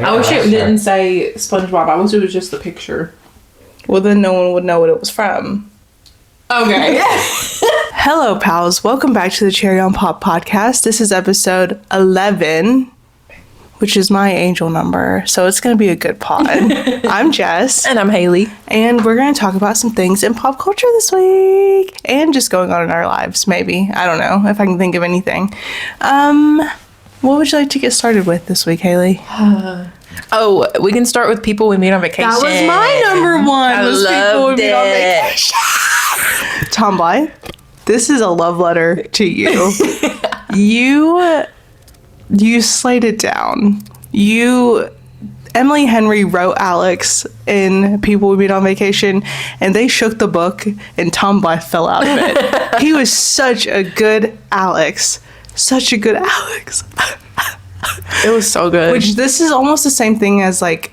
I wish it didn't say SpongeBob. I wish it was just the picture. Well, then no one would know what it was from. Okay. Hello, pals. Welcome back to the Cherry on Pop podcast. This is episode 11, which is my angel number. So it's going to be a good pod. I'm Jess. And I'm Haley. And we're going to talk about some things in pop culture this week. And just going on in our lives, maybe. I don't know if I can think of anything. What would you like to get started with this week, Haley? We can start with people we meet on vacation. That was my number one. I loved it. On vacation. Tom Blythe, this is a love letter to you. You slayed it down. Emily Henry wrote Alex in People We Meet on Vacation, and they shook the book, and Tom Blythe fell out of it. He was such a good Alex. Such a good Alex. It was so good. Which this is almost the same thing as like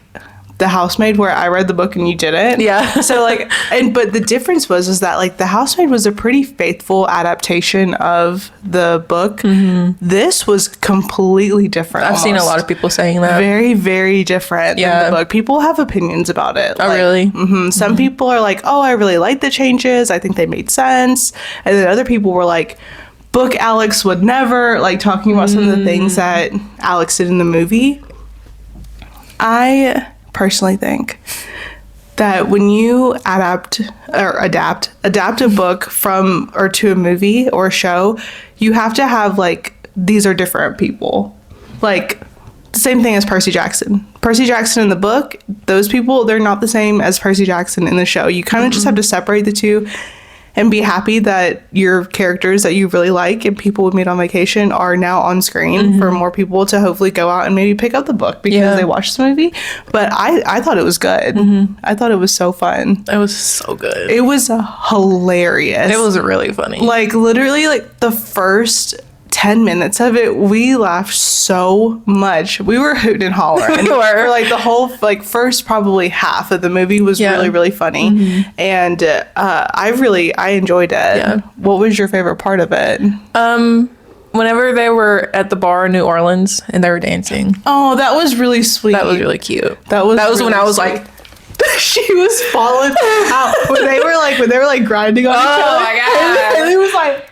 The Housemaid, where I read the book and you didn't. Yeah. So like, but the difference was that like The Housemaid was a pretty faithful adaptation of the book. Mm-hmm. This was completely different. I've seen a lot of people saying that. Very, very different than the book. People have opinions about it. Oh, really? Mm-hmm. Some people are like, oh, I really like the changes. I think they made sense. And then other people were like, book Alex would never, like talking about some of the things that Alex did in the movie. I personally think that when you adapt a book from or to a movie or a show, you have to have like, these are different people. Like the same thing as Percy Jackson. Percy Jackson in the book, those people, they're not the same as Percy Jackson in the show. You kind of just have to separate the two and be happy that your characters that you really like and People We Meet on Vacation are now on screen for more people to hopefully go out and maybe pick up the book because they watched the movie. But I thought it was good. I thought it was so fun. It was so good. It was hilarious. It was really funny. Like literally like the first 10 minutes of it, we laughed so much. We were hooting and hollering. We were. For like the whole like first probably half of the movie was really, really funny. And I enjoyed it. Yeah. What was your favorite part of it? Whenever they were at the bar in New Orleans and they were dancing. Oh, that was really sweet. That was really cute. That was really when I was sweet. like she was falling out when they were like grinding on each other. Oh my god. And it was like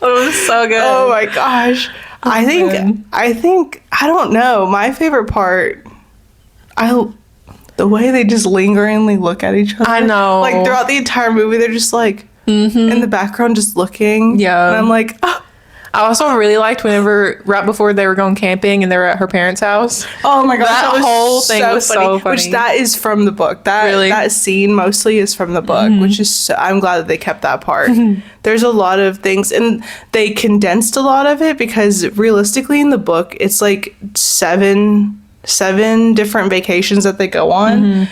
it was so good. Oh my gosh. I think I don't know. My favorite part, the way they just lingeringly look at each other. I know. Like throughout the entire movie, they're just like in the background just looking. Yeah. And I'm like, oh. I also really liked whenever right before they were going camping and they were at her parents' house. Oh my gosh, that whole thing was so funny. Which that is from the book. That scene mostly is from the book, which is I'm glad that they kept that part. There's a lot of things, and they condensed a lot of it because realistically in the book it's like seven different vacations that they go on.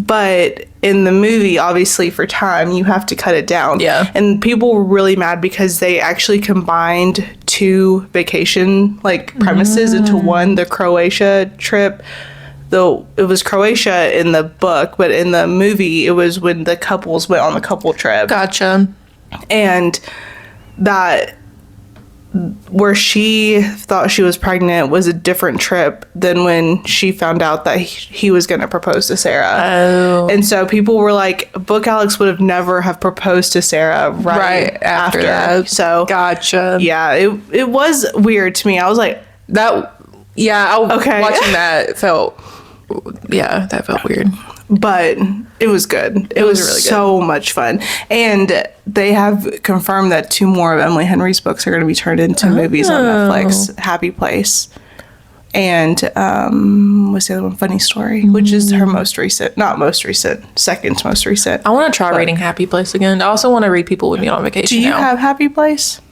But in the movie, obviously, for time, you have to cut it down. Yeah. And people were really mad because they actually combined two vacation, like, premises into one. The Croatia trip, though it was Croatia in the book, but in the movie, it was when the couples went on the couple trip. Gotcha. And that where she thought she was pregnant was a different trip than when she found out that he was going to propose to Sarah. Oh. And so people were like, book Alex would have never have proposed to Sarah right after that. So gotcha. Yeah, it was weird to me. I was like, that. Yeah. Okay. Watching that felt weird. But it was good. It was really so much fun. And they have confirmed that 2 more of Emily Henry's books are going to be turned into movies on Netflix. Happy Place. And what's the other one? Funny Story, which is her second most recent. I want to try reading Happy Place again. I also want to read People We Meet on Vacation. Do you have Happy Place?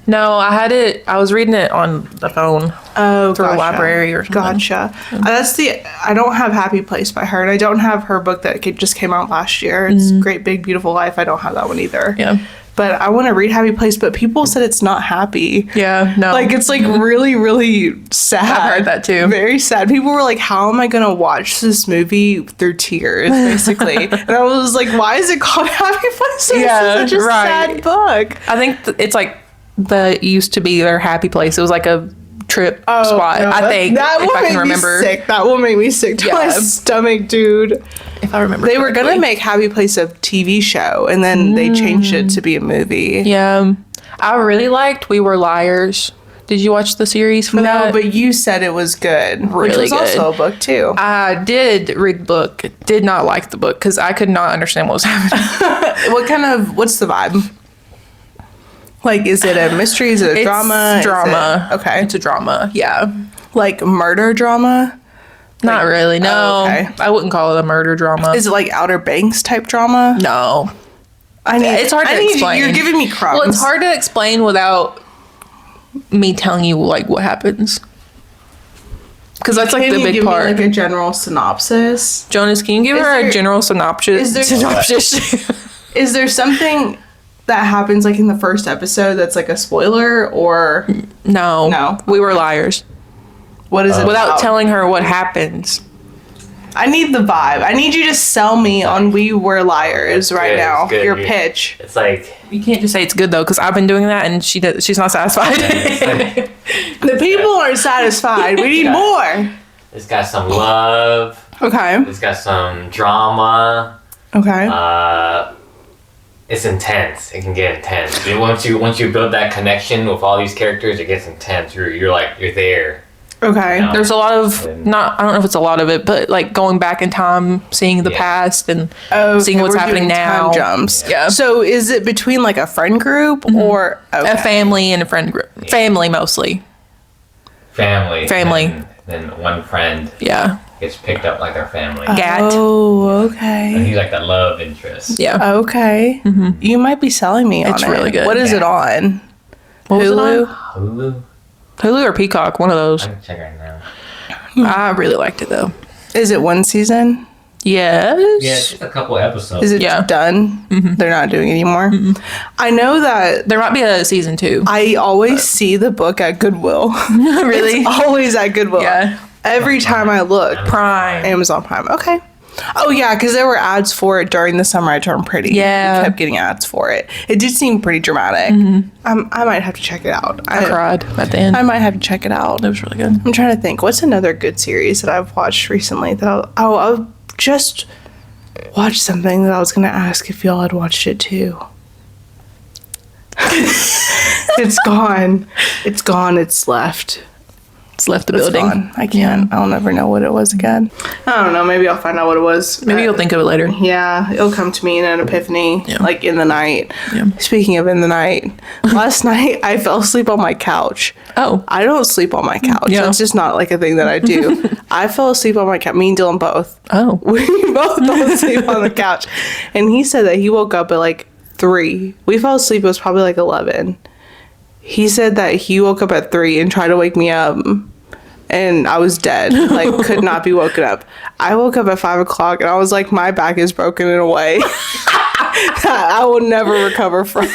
No, I was reading it on the phone. Oh, through a library or something. Gotcha. I don't have Happy Place by her, and I don't have her book that just came out last year. It's Great Big Beautiful Life. I don't have that one either. Yeah. But I want to read Happy Place, but people said it's not happy. Yeah, no. Like, it's like really, really sad. I've heard that too. Very sad. People were like, how am I going to watch this movie through tears, basically? And I was like, why is it called Happy Place? Yeah, it's such a sad book. I think it's like the used to be their happy place. It was like a trip spot. no, I think that if will I make can remember. me sick. That will make me sick to my Yeah. stomach, dude. If I remember, They were gonna correctly. make Happy Place a TV show, and then they changed it to be a movie. Yeah, I really liked We Were Liars. Did you watch the series for that? No, but you said it was good, which Really was good. also a book too. I did read the book. Did not like the book because I could not understand what was happening. What's the vibe? Like, is it a mystery? Is it a drama? It's drama. Okay. It's a drama. Yeah. Like murder drama? Not really. No. Oh, okay. I wouldn't call it a murder drama. Is it like Outer Banks type drama? No. It's hard to explain. You're giving me crumbs. Well, it's hard to explain without me telling you like what happens. Because that's like Can the you big give part. me like a general synopsis? Jonas, can you give Is her there- a general synopsis? is there- synopsis? Is there something that happens like in the first episode that's like a spoiler, or No. No. We Were Liars. what is it Without about? telling her what happens. I need the vibe. I need you to sell me on We Were Liars right good, now. it's good. Your You- pitch. It's like You can't just say it's good though, because I've been doing that and she's not satisfied. The people aren't satisfied. We need Yeah. more. it's got some love. Okay. It's got some drama. Okay. It's intense. It can get intense. Once you build that connection with all these characters, it gets intense. You're there. Okay. No. There's a lot of I don't know if it's a lot of it, but like going back in time, seeing the Yeah. past and Okay, seeing what's we're happening doing time now. Jumps. Yeah. So is it between like a friend group or okay. A family and a friend group. Family mostly. Family. Family. And then one friend Yeah. gets picked up like their family. Gat. Oh, And okay. he's like that love interest. Yeah. Okay. You might be selling me on It's it. really good. What is it on? What was it Hulu? on? Hulu? Hulu or Peacock, one of those. I can check right now. I really liked it though. Is it one season? Yes. Yeah, it's just a couple episodes. Is it Yeah. done? They're not doing anymore. I know that There might be a season 2. I always see the book at Goodwill. Really? It's always at Goodwill. Yeah. Every time I look. Prime. Amazon Prime. Okay. Oh yeah, because there were ads for it during the summer I turned pretty. Yeah. We kept getting ads for it. It did seem pretty dramatic. I might have to check it out. I cried at the end. I might have to check it out. It was really good. I'm trying to think. What's another good series that I've watched recently that I just watched something that I was gonna ask if y'all had watched it too. It's gone. It's gone. It's left. It's left the It's building. gone. I can't. I'll never know what it was again. I don't know. Maybe I'll find out what it was. Maybe you'll think of it later. Yeah, it'll come to me in an epiphany, Yeah. like in the night. Yeah. Speaking of in the night, last night I fell asleep on my couch. Oh. I don't sleep on my couch. Yeah. That's just not like a thing that I do. I fell asleep on my couch. Me and Dylan both. Oh. We both fell asleep on the couch. And he said that he woke up at like 3. We fell asleep, it was probably like 11. He said that he woke up at 3 and tried to wake me up. And I was dead, like could not be woken up. I woke up at 5 o'clock and I was like, my back is broken in a way that I will never recover from.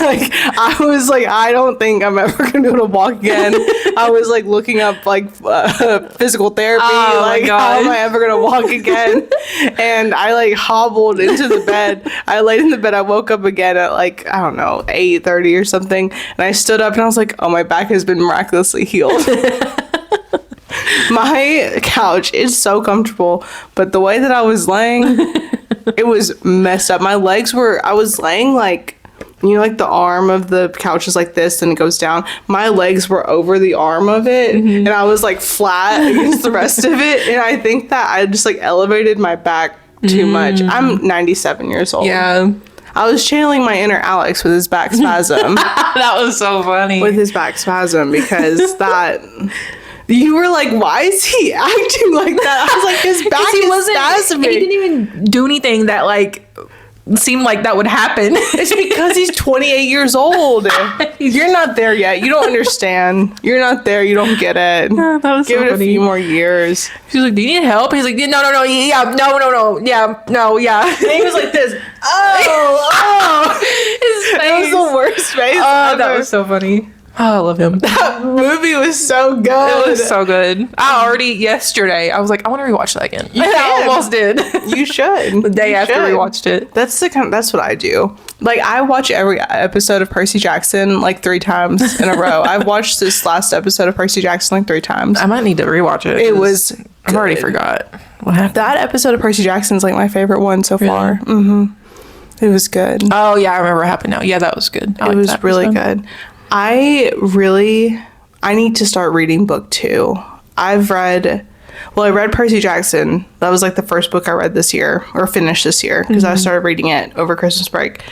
Like I was like, I don't think I'm ever gonna be able to walk again. I was like looking up like physical therapy, Oh, my like how God. am I ever gonna walk again? And I like hobbled into the bed. I laid in the bed. I woke up again at like I don't know 8:30 or something, and I stood up and I was like, oh, my back has been miraculously healed. My couch is so comfortable, but the way that I was laying, it was messed up. My legs were, I was laying like, you know, like the arm of the couch is like this and it goes down. My legs were over the arm of it and I was like flat against the rest of it. And I think that I just like elevated my back too much. I'm 97 years old. Yeah. I was channeling my inner Alex with his back spasm. That was so funny. With his back spasm because that... You were like, why is he acting like that? I was like, his back he is wasn't. spasming. He didn't even do anything that like seemed like that would happen. It's because he's 28 years old. You're not there yet. You don't understand. You're not there. You don't get it. That was Give so it a funny. few more years. She's like, "Do you need help?" He's like, "No, yeah, no, yeah." And he was like this. Oh. His It was face. the worst face Oh, ever. that was so funny. Oh, I love him. That movie was so good. It was so good. I already yesterday I was like, I want to rewatch that again. You I can. almost did. You should. The day You after should. we watched it. That's that's what I do. Like, I watch every episode of Percy Jackson like 3 times in a row. I've watched this last episode of Percy Jackson like 3 times. I might need to rewatch it. It was I've already good. forgot what happened. That episode of Percy Jackson is like my favorite one so far. It was good. Oh yeah, I remember what happened now. Yeah, that was good. I It liked was that really episode. good. I need to start reading book 2. I read Percy Jackson. That was like the first book I read this year, or finished this year, because I started reading it over Christmas break.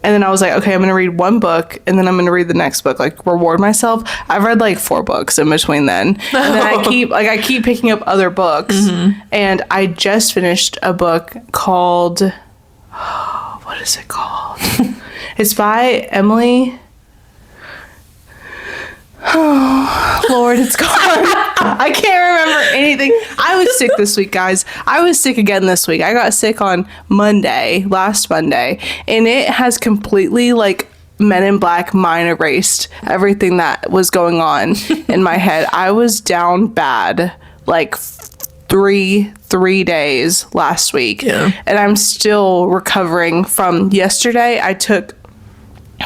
And then I was like, okay, I'm going to read one book, and then I'm going to read the next book, like reward myself. I've read like 4 books in between then. And then I keep picking up other books. And I just finished a book called, what is it called? It's by Emily. Oh, Lord, it's gone. I can't remember anything. I was sick this week, guys. I was sick again this week. I got sick on last Monday, and it has completely, like, Men in Black mind erased everything that was going on in my head. I was down bad, like, three days last week. Yeah. And I'm still recovering from yesterday. I took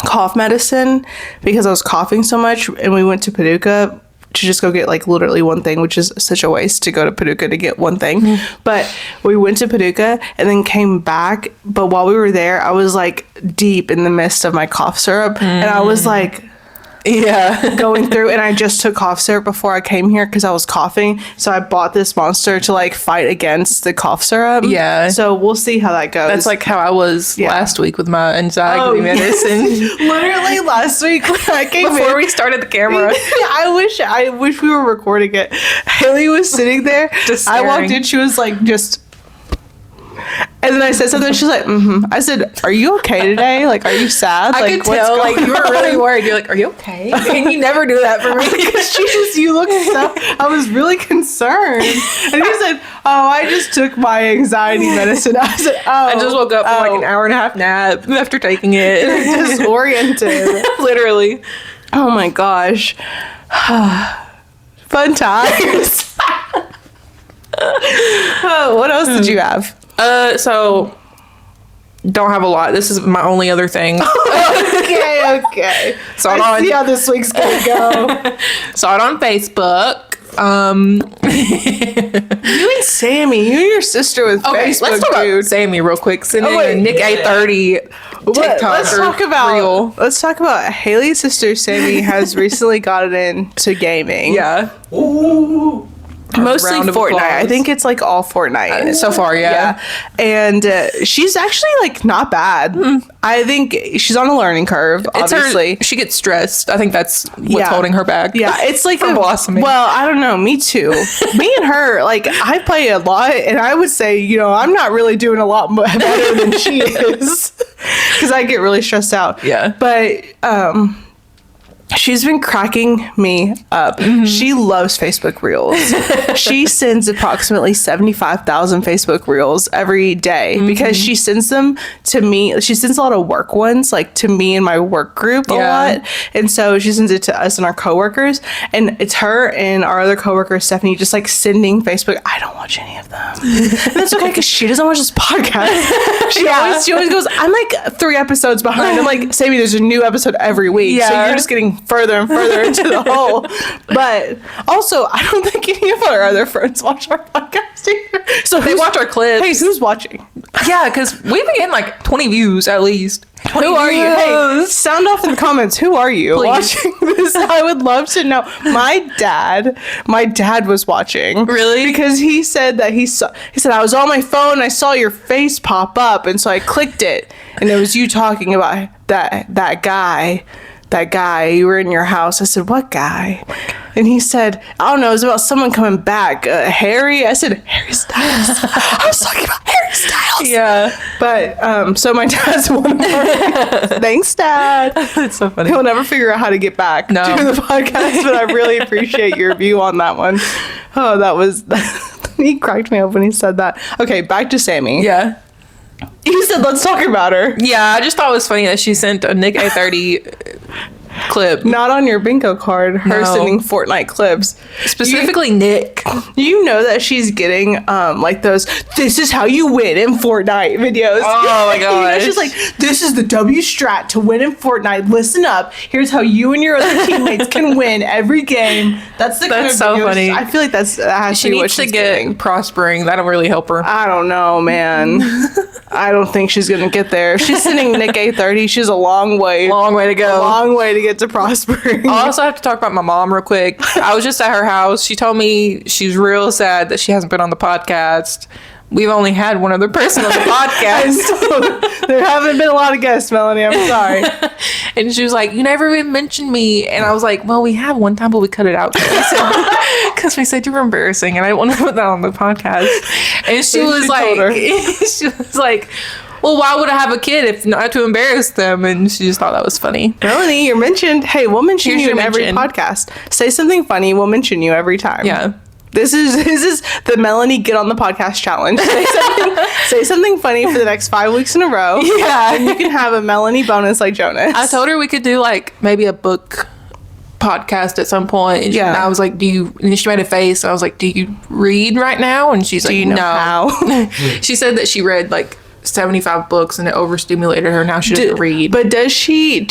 cough medicine because I was coughing so much, and we went to Paducah to just go get like literally one thing, which is such a waste to go to Paducah to get one thing. But we went to Paducah and then came back, but while we were there I was like deep in the midst of my cough syrup, and I was like going through, and I just took cough syrup before I came here because I was coughing, so I bought this monster to like fight against the cough syrup. So we'll see how that goes. That's like how I was last week with my anxiety medicine. Literally last week when I came Before we started the camera. I wish we were recording it. Haley was sitting there. Just I walked staring. in, she was like, just. And then I said something, she's like, I said, are you okay today? Like, are you sad? I Like, could tell, like, you were really worried. You're like, are you okay? And you never do that for me. you look so, I was really concerned. And he said, oh, I just took my anxiety medicine. I said, oh. I just woke up from like an hour and a half nap after taking it. Disoriented. Literally. Oh my gosh. Fun times. Oh, what else did you have? So don't have a lot. This is my only other thing. Okay. So I see how this week's gonna go. Saw it on Facebook. You and Sammy, you and your sister with Facebook, let's talk dude. about Sammy real quick. Send in wait, a Nick A30 TikTok. Let's talk about Haley's sister Sammy has recently gotten into gaming. Yeah. Mostly Round of Fortnite. applause. I think it's like all Fortnite So far, yeah. And she's actually like not bad. I think she's on a learning curve. It's obviously, she gets stressed. I think that's what's holding her back. Yeah, it's like From blossoming. Well, I don't know. Me too. Me and her, like, I play a lot, and I would say, you know, I'm not really doing a lot better than she is, because I get really stressed out. Yeah. But she's been cracking me up. She loves Facebook Reels. She sends approximately 75,000 Facebook Reels every day because she sends them to me. She sends a lot of work ones, like to me and my work group a lot. And so she sends it to us and our coworkers. And it's her and our other coworker, Stephanie, just like sending Facebook. I don't watch any of them. And that's okay because she doesn't watch this podcast. She always goes, I'm like 3 episodes behind. I'm like, Sammy, there's a new episode every week. So you're just getting further and further into the hole. But also, I don't think any of our other friends watch our podcast either. So They watch our clips. Hey, who's watching? Yeah, because we've been getting like 20 views at least. Who are you? Hey, sound off in the comments. Who are you watching this? I would love to know. My dad was watching. Really? Because he said that he said, I was on my phone, I saw your face pop up, and so I clicked it, and it was you talking about that guy. That guy, you were in your house. I said, what guy? And he said, I don't know, it was about someone coming back. Harry? I said, Harry Styles. I was talking about Harry Styles. Yeah. But, so my dad's one of our Thanks, Dad. That's so funny. He'll never figure out how to get back to the podcast, but I really appreciate your view on that one. Oh, that was... He cracked me up when he said that. Okay, back to Sammy. Yeah. He said, let's talk about her. Yeah, I just thought it was funny that she sent a Nick A30 clip. Not on your bingo card. Her No. sending Fortnite clips. Specifically Nick. You know that she's getting like those "this is how you win in Fortnite" videos. Oh my You know, gosh. she's like, "This is the W strat to win in Fortnite. Listen up. Here's how you and your other teammates can win every game." That's the kind of so videos- funny. I feel like that has She to be what needs to she's get getting. prospering. That'll really help her. I don't know, man. I don't think she's gonna get there. If she's sending Nick A30, she's a long way. Long way to go. Long way to get to prospering. I also have to talk about my mom real quick. I was just at her house. She told me she's real sad that she hasn't been on the podcast. We've only had one other person on the podcast. There haven't been a lot of guests, Melanie. I'm sorry. And she was like, you never even mentioned me. And I was like, well, we have one time, but we cut it out. Because we said you were embarrassing. And I didn't want to put that on the podcast. And she was told her. like, she was like, well, why would I have a kid if not to embarrass them? And she just thought that was funny. Melanie, you're mentioned. Hey, we'll mention Here's you in your every mention. podcast. Say something funny. We'll mention you every time. Yeah. This is the Melanie Get on the Podcast challenge. Say something funny for the next 5 weeks in a row. Yeah. And you can have a Melanie bonus like Jonas. I told her we could do like maybe a book podcast at some point. And Yeah. I was like, and she made a face. And I was like, do you read right now? And she's like, you know no. how? She said that she read like 75 books and it overstimulated her. Now she doesn't read. But do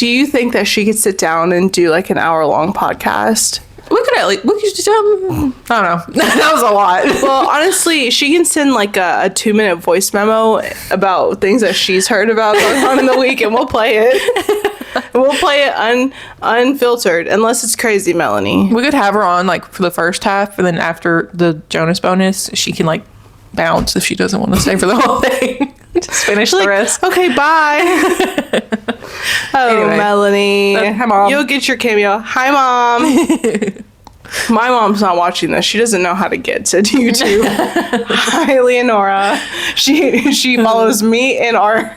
you think that she could sit down and do like an hour-long podcast? We could at least, I don't know. That was a lot. Well, honestly, she can send like a 2-minute voice memo about things that she's heard about going on in the week, and we'll play it. We'll play it unfiltered, unless it's crazy, Melanie. We could have her on like for the first half, and then after the Jonas bonus, she can like bounce if she doesn't want to stay for the whole thing. Just finish the rest. Okay, bye. Oh, Anyway. Melanie. Hi, Mom. You'll get your cameo. Hi, Mom. My mom's not watching this. She doesn't know how to get to YouTube. Hi, Leonora. She follows me in our...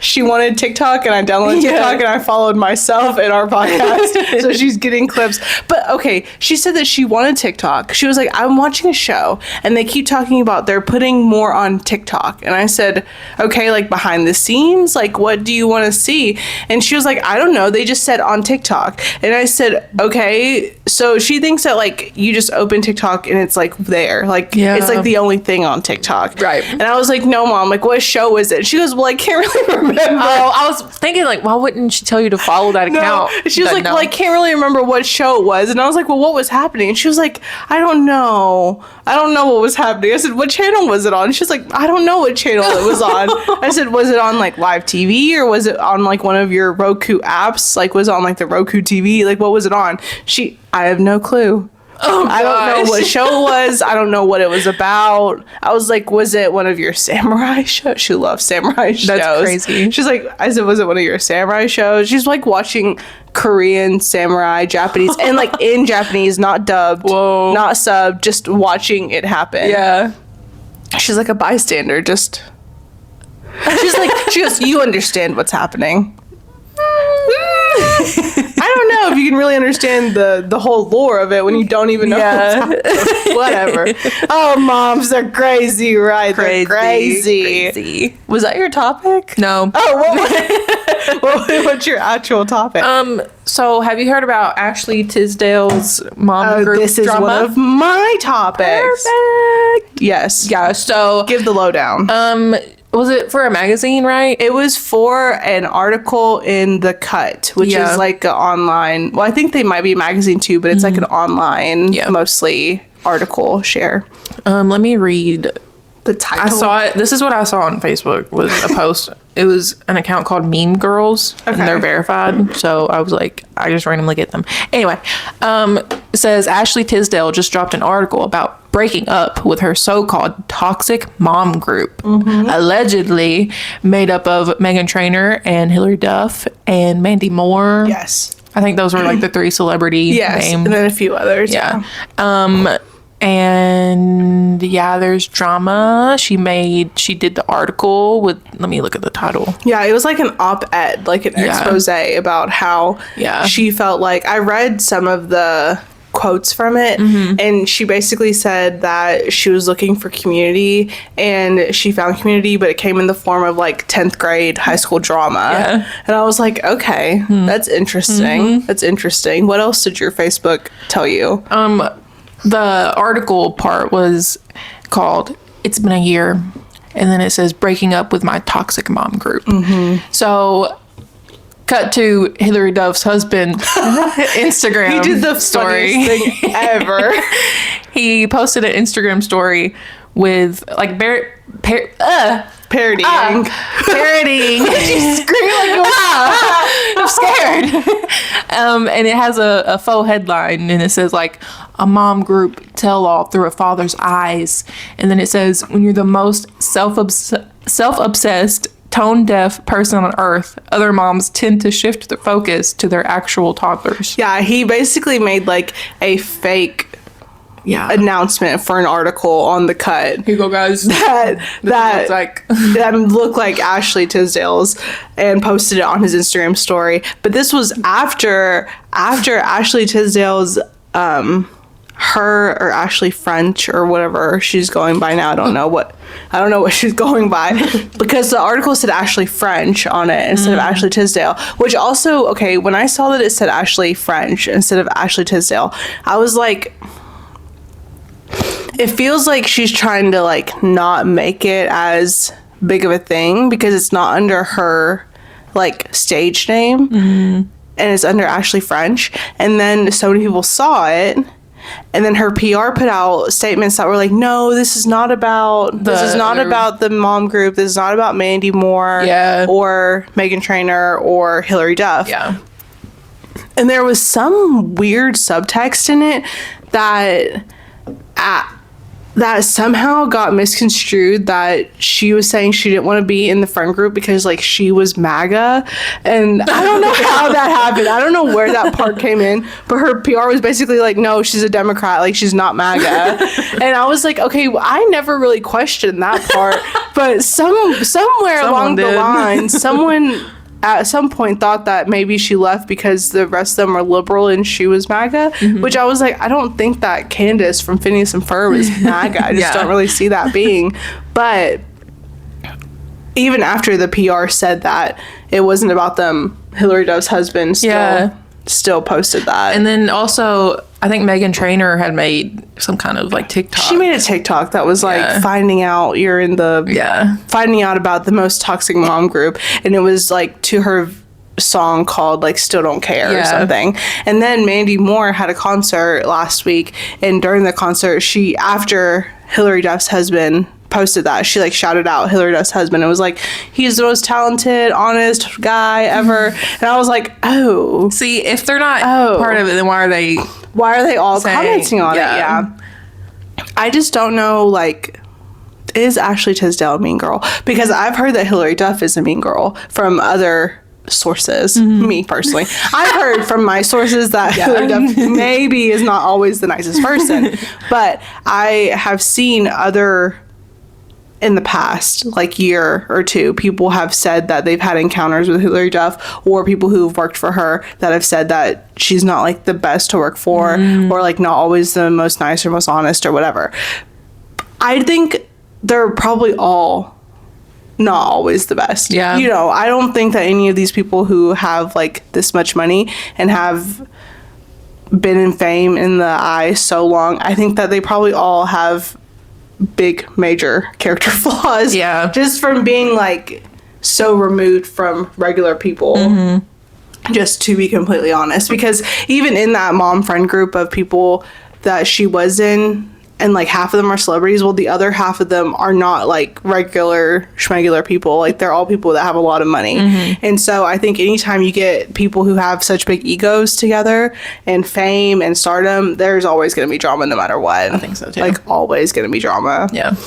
She wanted TikTok, and I downloaded TikTok, and I followed myself in our podcast. So she's getting clips. But okay, she said that she wanted TikTok. She was like, I'm watching a show, and they keep talking about they're putting more on TikTok. And I said, okay, like behind the scenes, like what do you want to see? And she was like, I don't know. They just said on TikTok. And I said, okay. So she thinks that like you just open TikTok and it's like there. Like it's like the only thing on TikTok. Right. And I was like, no, Mom, like what show is it? She goes, well, I can't really remember. Oh, I was thinking like, why wouldn't she tell you to follow that account? She was But like, no. well, I can't really remember what show it was. And I was like, well, what was happening? And she was like, I don't know. I don't know what was happening. I said, what channel was it on? She was like, I don't know what channel it was on. I said, was it on like live TV or was it on like one of your Roku apps? Like was it on like the Roku TV? Like what was it on? I have no clue. Oh, I don't know what show it was. I don't know what it was about. I was like, was it one of your samurai shows? She loves samurai shows. That's crazy. She's like, I said, was it one of your samurai shows? She's like watching Korean, samurai, Japanese, and like in Japanese, not dubbed, Whoa. not subbed, just watching it happen. Yeah. She's like a bystander, just. She goes, you understand what's happening. I don't know if you can really understand the whole lore of it when you don't even know what's happening. Whatever. Oh, moms, they're crazy, right? They're crazy. Was that your topic? No. Oh, what's your actual topic? So have you heard about Ashley Tisdale's mom group this is drama? one of my topics. Perfect. Yes. Yeah. So Give the lowdown. was it for a magazine, right? It was for an article in The Cut, which Yeah. is like an online. Well, I think they might be a magazine too, but it's like an online, mostly article share. Let me read. The title. I saw it. This is what I saw on Facebook was a post. It was an account called Meme Girls, and Okay. they're verified. So I was like, I just randomly get them. Anyway, it says Ashley Tisdale just dropped an article about breaking up with her so-called toxic mom group, allegedly made up of Meghan Trainor and Hilary Duff and Mandy Moore. Yes. I think those were like the three celebrity Yes. names. And then a few others. Yeah. And yeah, there's drama. She did the article with, let me look at the title. Yeah, it was like an op-ed, like an expose about how Yeah. she felt like, I read some of the quotes from it, and she basically said that she was looking for community and she found community, but it came in the form of like 10th grade high school drama. And I was like, okay, that's interesting. That's interesting. What else did your Facebook tell you? The article part was called "It's Been a Year," and then it says "Breaking Up with My Toxic Mom Group." So cut to Hillary Duff's husband Instagram He did the story. funniest thing ever. He posted an Instagram story with like parodying. Parodying. She screamed like I'm scared. And it has a faux headline, and it says like a mom group tell all through a father's eyes, and then it says when you're the most self-obsessed, tone-deaf person on earth, other moms tend to shift their focus to their actual toddlers. Yeah, he basically made like a fake announcement for an article on The Cut. Here you go, guys. That looked like Ashley Tisdale's, and posted it on his Instagram story. But this was after Ashley Tisdale's her or Ashley French or whatever she's going by now. I don't know what she's going by, because the article said Ashley French on it instead of Ashley Tisdale, which also, okay, when I saw that it said Ashley French instead of Ashley Tisdale, I was like, it feels like she's trying to like not make it as big of a thing because it's not under her like stage name, and it's under Ashley French. And then so many people saw it, and then her PR put out statements that were like, no, this is not about the mom group, this is not about Mandy Moore or Meghan Trainor or Hillary Duff. And there was some weird subtext in it that somehow got misconstrued, that she was saying she didn't want to be in the friend group because like she was MAGA, and I don't know how that happened. I don't know where that part came in, but her PR was basically like, no, she's a Democrat, like she's not MAGA. And I was like, okay, well, I never really questioned that part, but somewhere along the line, someone at some point thought that maybe she left because the rest of them are liberal and she was MAGA, which I was like, I don't think that Candace from Phineas and Ferb is MAGA. I just don't really see that being. But even after the PR said that it wasn't about them, Hillary Duff's husband still posted that. And then also, I think Meghan Trainor had made some kind of like TikTok. She made a TikTok that was like finding out about the most toxic mom group, and it was like to her song called like Still Don't Care or something. And then Mandy Moore had a concert last week, and during the concert, after Hillary Duff's husband posted that, she like shouted out Hillary Duff's husband and was like, he's the most talented, honest guy ever. And I was like, oh, see, if they're not part of it, then why are they all commenting on it? I just don't know, like, is Ashley Tisdale a mean girl? Because I've heard that Hillary Duff is a mean girl from other sources. Me personally, I've heard from my sources that Hillary Duff maybe is not always the nicest person, but I have seen in the past, like year or two, people have said that they've had encounters with Hillary Duff, or people who've worked for her that have said that she's not like the best to work for, or like not always the most nice or most honest or whatever. I think they're probably all not always the best. You know, I don't think that any of these people who have like this much money and have been in fame in the eye so long, I think that they probably all have big major character flaws, just from being like so removed from regular people, just to be completely honest. Because even in that mom friend group of people that she was in, and like half of them are celebrities, well, the other half of them are not like regular schmegular people, like they're all people that have a lot of money. And so I think anytime you get people who have such big egos together and fame and stardom, there's always going to be drama no matter what. I think so too. Like always going to be drama. And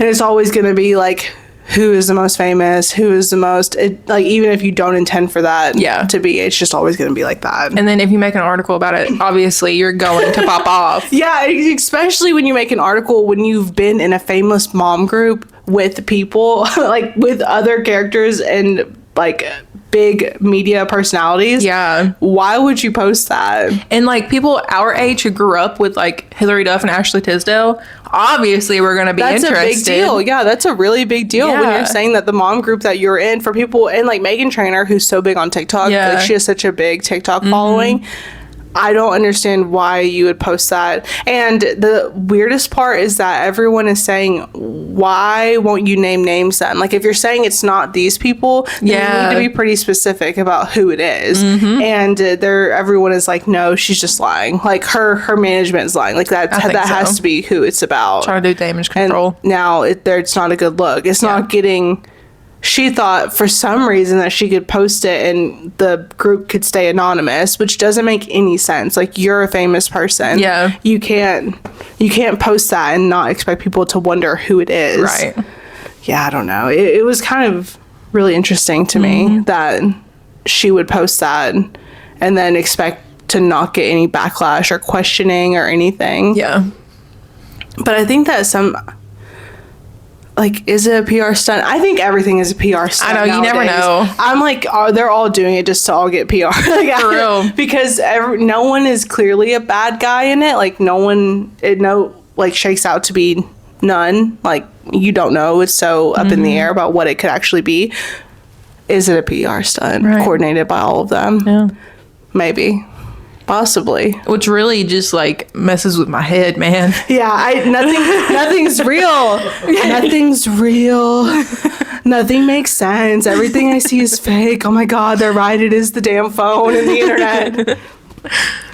it's always going to be like, who is the most famous, who is the most, like, even if you don't intend for that to be, it's just always going to be like that. And then if you make an article about it, obviously you're going to pop off. Especially when you make an article when you've been in a famous mom group with people, like with other characters and like big media personalities. Yeah. Why would you post that? And like people our age who grew up with like Hillary Duff and Ashley Tisdale, obviously we're going to be That's interested. a big deal. Yeah, that's a really big deal when Yeah. you're saying that the mom group that you're in, for people, and like Megan Trainor, who's so big on TikTok, Yeah. like she has such a big TikTok following. I don't understand why you would post that. And the weirdest part is that everyone is saying, why won't you name names then? Like, if you're saying it's not these people, then Yeah. you need to be pretty specific about who it is. And everyone is like, no, she's just lying. Like, her management is lying. Like, that think has so. to be who it's about. Trying to do damage And control. now it's not a good look. It's not getting... She thought for some reason that she could post it and the group could stay anonymous, which doesn't make any sense. Like, you're a famous person. Yeah. You can't post that and not expect people to wonder who it is. Right. Yeah, I don't know. It was kind of really interesting to me that she would post that and then expect to not get any backlash or questioning or anything. Yeah. But I think that like, is it a PR stunt? I think everything is a PR stunt. I know, you never nowadays. know. I'm like, they're all doing it just to all get PR. Like, For real. Because no one is clearly a bad guy in it. Like, no one, shakes out to be none. Like, you don't know. It's so up in the air about what it could actually be. Is it a PR stunt Right. coordinated by all of them? Yeah. Maybe. Possibly. Which really just like messes with my head, man. Yeah, nothing's real. Nothing's real. Nothing makes sense. Everything I see is fake. Oh my God, they're right. It is the damn phone and the internet.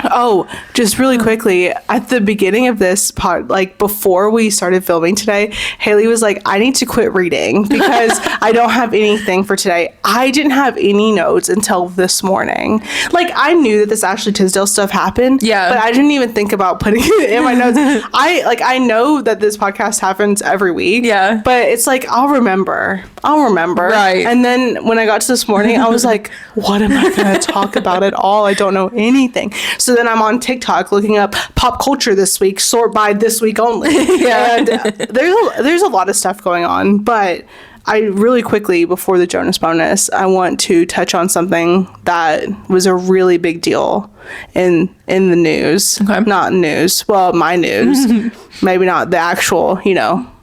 Oh, just really quickly, at the beginning of this part, like before we started filming today, Haley was like, I need to quit reading because I don't have anything for today. I didn't have any notes until this morning. Like, I knew that this Ashley Tisdale stuff happened, Yeah. but I didn't even think about putting it in my notes. I know that this podcast happens every week, Yeah. but it's like, I'll remember. Right. And then when I got to this morning, I was like, what am I going to talk about at all? I don't know anything. So then I'm on TikTok looking up pop culture this week, sort by this week only. Yeah. And there's a lot of stuff going on, but I really quickly, before the JONAS bonus, I want to touch on something that was a really big deal in the news. Okay. Not news. Well, my news. Maybe not the actual,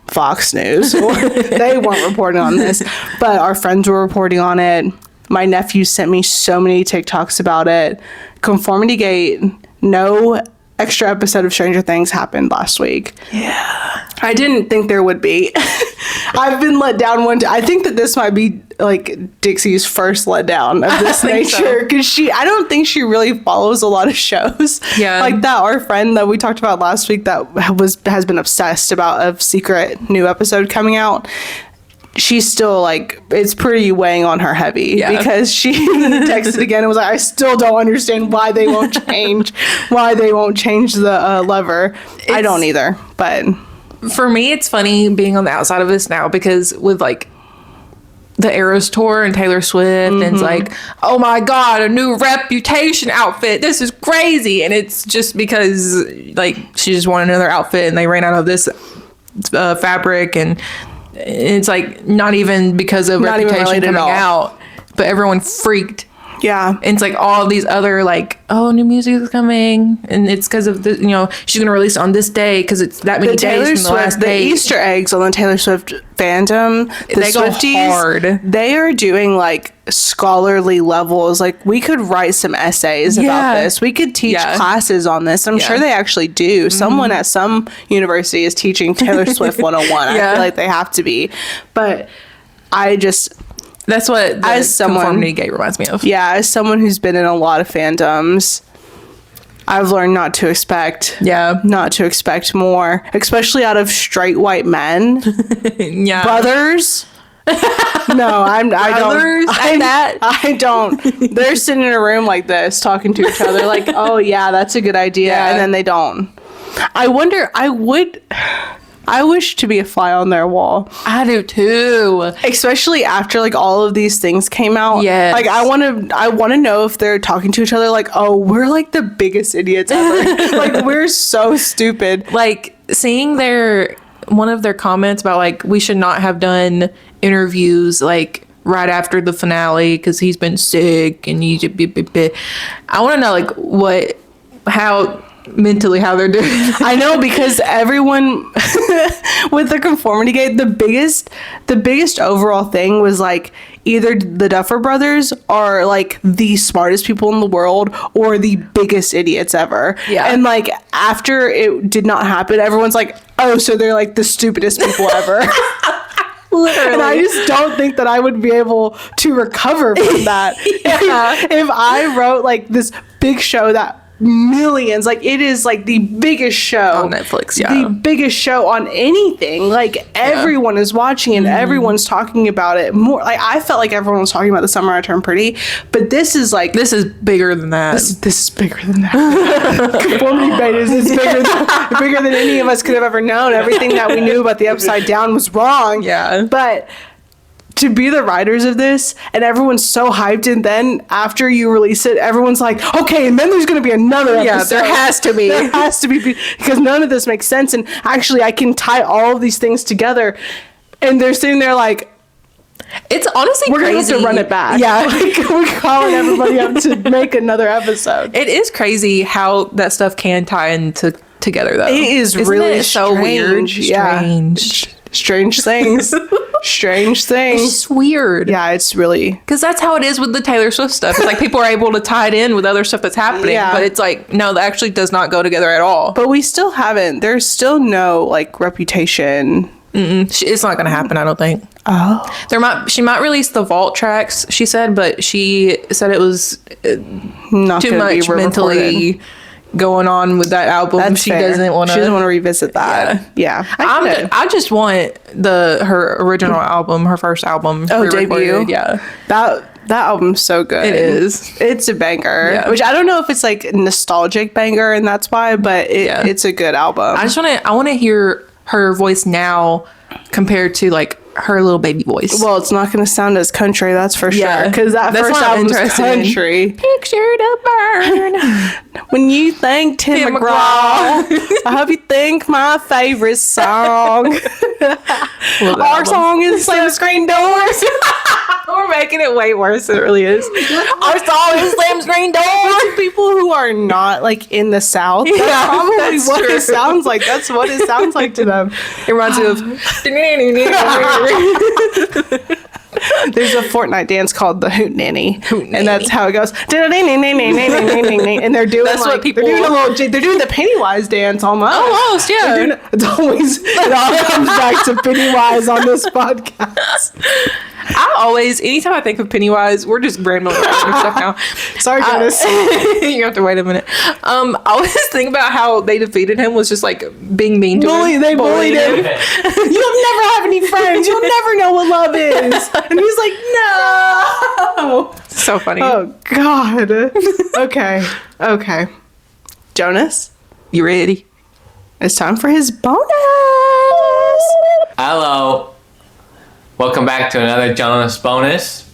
Fox News. Or they weren't reporting on this, but our friends were reporting on it. My nephew sent me so many TikToks about it. Conformity Gate, no extra episode of Stranger Things happened last week. Yeah. I didn't think there would be. I've been let down I think that this might be like Dixie's first letdown of this nature, because I don't think she really follows a lot of shows. Yeah. Like that, our friend that we talked about last week that has been obsessed about a secret new episode coming out. She's still like, it's pretty weighing on her heavy, because she texted again and was like, I still don't understand why they won't change the lever. I don't either, but For me, it's funny being on the outside of this now, because with like the Eras tour and Taylor Swift, and it's like, oh my God, a new Reputation outfit. This is crazy. And it's just because like she just wanted another outfit and they ran out of this fabric, and it's like not even because of Not even Reputation related at coming all. out, but everyone freaked. yeah. And it's like all these other like, oh, new music is coming, and it's because of the she's gonna release on this day because it's that many days from the last the day. Easter eggs on the Taylor Swift fandom, the They go Swifties, hard. they are doing like scholarly levels. Like, we could write some essays about this. We could teach classes on this. I'm sure they actually do. Someone at some university is teaching Taylor Swift 101. I feel like they have to be. But That's what the as someone- Conformity Gate reminds me of. yeah, as someone who's been in a lot of fandoms, I've learned not to expect more, especially out of straight white men. Yeah. Brothers. No, I don't. They're sitting in a room like this talking to each other like, oh yeah, that's a good idea. Yeah. And then they don't. I wish to be a fly on their wall, I do too. especially after like all of these things came out. Yes. Like, I want to know if they're talking to each other like, oh, we're like the biggest idiots ever. Like, we're so stupid. Like seeing one of their comments about like we should not have done interviews like right after the finale because he's been sick and I want to know like how mentally how they're doing. I know, because everyone with the Conformity Gate, the biggest overall thing was like either the Duffer Brothers are like the smartest people in the world or the biggest idiots ever. Yeah. And like after it did not happen, everyone's like, oh, so they're like the stupidest people ever. Literally. And I just don't think that I would be able to recover from that. If I wrote like this big show that millions, like it is like the biggest show on Netflix, the biggest show on anything, like everyone is watching and everyone's talking about it more. Like I felt like everyone was talking about The Summer I Turned Pretty, but this is bigger than that. This is bigger than that. Conformity Bait is bigger than any of us could have ever known. Everything that we knew about the Upside Down was wrong. But to be the writers of this, and everyone's so hyped, and then after you release it, everyone's like, okay, and then there's going to be another episode. There has to be. There has to be, because none of this makes sense, and actually I can tie all of these things together, and they're sitting there like, it's honestly we're crazy. going to have to run it back. Like, we're calling everybody up to make another episode. It is crazy how that stuff can tie into together, though. It is. Isn't really it so weird. Strange things. Strange things. It's just weird. Yeah, it's really, because that's how it is with the Taylor Swift stuff. It's like people are able to tie it in with other stuff that's happening, but it's like, no, that actually does not go together at all. But we still haven't. There's still no like Reputation. It's not going to happen, I don't think. She might release the vault tracks, she said, but she said it was not too much mentally going on with that album. That's she fair. doesn't want to revisit that. I just want her original album, her first album, debut. That album's so good. It is. It's a banger, which I don't know if it's like a nostalgic banger and that's why, but it's a good album. I want to hear her voice now compared to like her little baby voice. Well, it's not going to sound as country, that's for sure. Because that's first album's country. Picture to burn. When you think Tim McGraw, I hope you think my favorite song. Our song is Slam Screen Doors. We're making it way worse than it really is. Our song is Slam Screen Doors. To people who are not like in the South, that's probably what it sounds like. That's what it sounds like to them. It reminds me of there's a Fortnite dance called the Hoot Nanny, and that's how it goes. And they're doing they're doing the Pennywise dance almost. Almost, yeah. It all comes back to Pennywise on this podcast. Anytime I think of Pennywise, we're just randomly stuff now. Sorry, Jonas. You have to wait a minute. I always think about how they defeated him was just like being mean to him. They bullied him. You'll never have any friends. You'll never know what love is. And he's like, no. So funny. Oh, God. Okay. Jonas? You ready? It's time for his bonus. Hello. Welcome back to another JONAS bonus.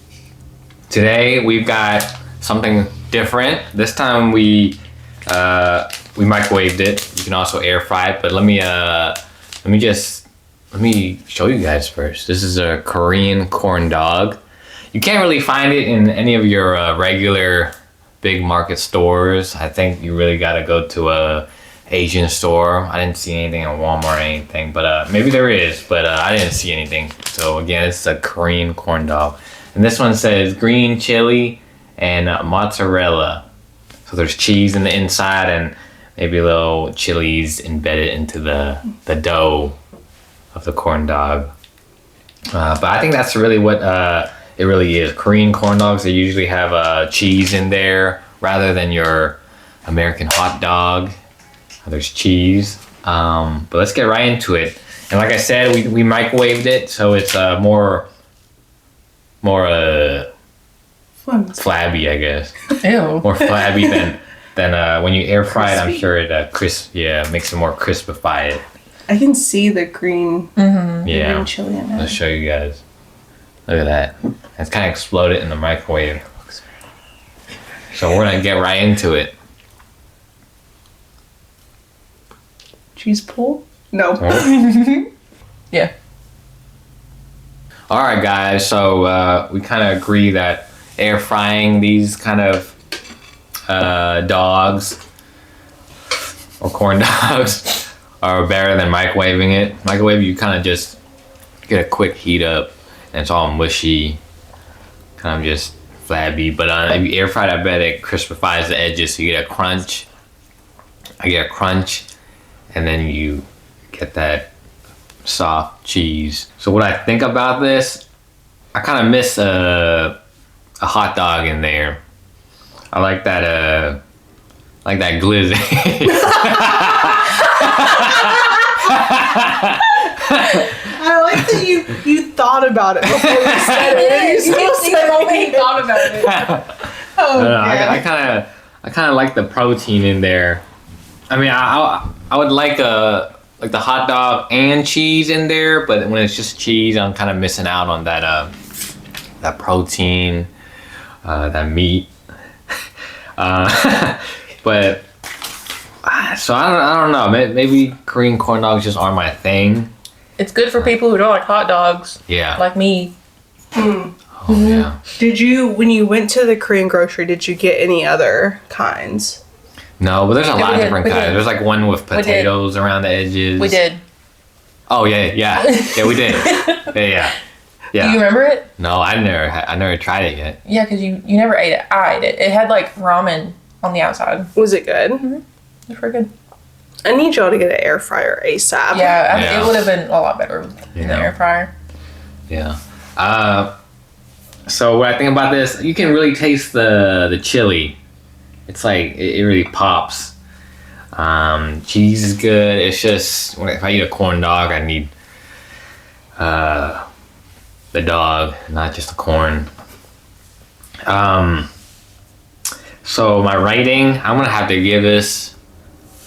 Today we've got something different. This time we microwaved it. You can also air fry it, but let me show you guys first. This is a Korean corn dog. You can't really find it in any of your regular big market stores. I think you really gotta go to a Asian store. I didn't see anything at Walmart or anything, but maybe there is, but I didn't see anything. So again, it's a Korean corn dog. And this one says green chili and mozzarella. So there's cheese in the inside and maybe a little chilies embedded into the dough of the corn dog. But I think that's really what it really is. Korean corn dogs, they usually have cheese in there rather than your American hot dog. There's cheese, but let's get right into it. And like I said, we microwaved it, so it's more flabby, I guess. Ew. More flabby than when you air fry it. I'm sure it makes it more crispify it. I can see the green, green chili in it. Let's show you guys. Look at that. It's kind of exploded in the microwave. So we're gonna get right into it. Cheese pull? No. Oh. Yeah. All right, guys. So we kind of agree that air frying these kind of dogs or corn dogs are better than microwaving it. Microwave, you kind of just get a quick heat up, and it's all mushy, kind of just flabby. But if you air fry it, I bet it crispifies the edges, so you get a crunch. I get a crunch, and then you get that soft cheese. So what I think about this, I kind of miss a hot dog in there. I like that glizzy. I like that you thought about it before you said it. You thought about it. I kind of like the protein in there. I mean, I would like the hot dog and cheese in there, but when it's just cheese, I'm kind of missing out on that protein, that meat. But so I don't know. Maybe Korean corn dogs just aren't my thing. It's good for people who don't like hot dogs. Yeah. Like me. Oh yeah. Did you, when you went to the Korean grocery, did you get any other kinds? No, but there's a lot of different we kinds. did. There's like one with potatoes around the edges. We did. Oh yeah, we did. Yeah. Do you remember it? No, I never tried it yet. Yeah, because you never ate it. I ate it. It had like ramen on the outside. Was it good? Mm-hmm. It was pretty good. I need y'all to get an air fryer ASAP. Yeah, it would have been a lot better in the air fryer. Yeah. So what I think about this, you can really taste the chili. It's like it really pops. Cheese is good. It's just if I eat a corn dog, I need the dog, not just the corn. So my rating, I'm gonna have to give this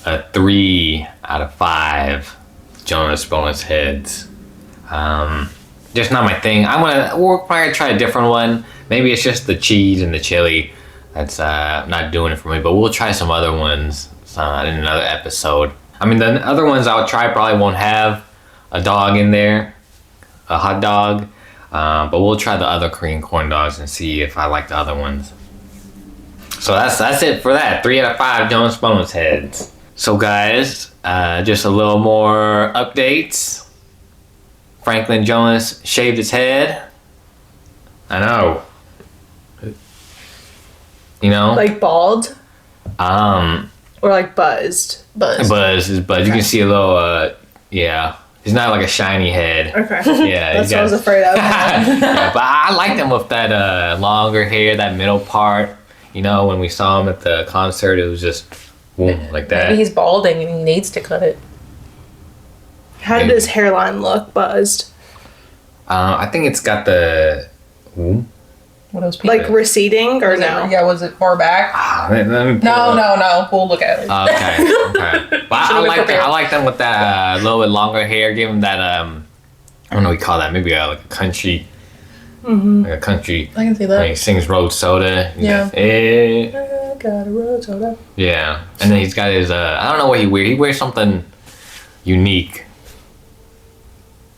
a 3 out of 5 JONAS bonus heads. Just not my thing. We're probably gonna try a different one. Maybe it's just the cheese and the chili that's not doing it for me, but we'll try some other ones in another episode. I mean, the other ones I'll try probably won't have a dog in there, a hot dog, but we'll try the other Korean corn dogs and see if I like the other ones. So that's it for that. 3 out of 5 JONAS bonus heads. So guys, just a little more updates. Franklin JONAS shaved his head. I know. You know? Like bald? Or like buzzed? Buzz. You can see a little, yeah. He's not like a shiny head. Okay. Yeah. That's what I was afraid of. Yeah, but I liked him with that longer hair, that middle part. You know, when we saw him at the concert, it was just boom, like that. Maybe he's balding and he needs to cut it. How did his hairline look buzzed? I think it's got the... What those people? Like receding or no? Yeah, was it far back? Let me No. We'll look at it. Okay. But I like them with that little bit longer hair. Give him that, I don't know what you call that. Maybe like a country... Like a country... I can see that. When he sings Road Soda. Yeah. I got a road soda. Yeah. And then he's got his... I don't know what he wears. He wears something unique.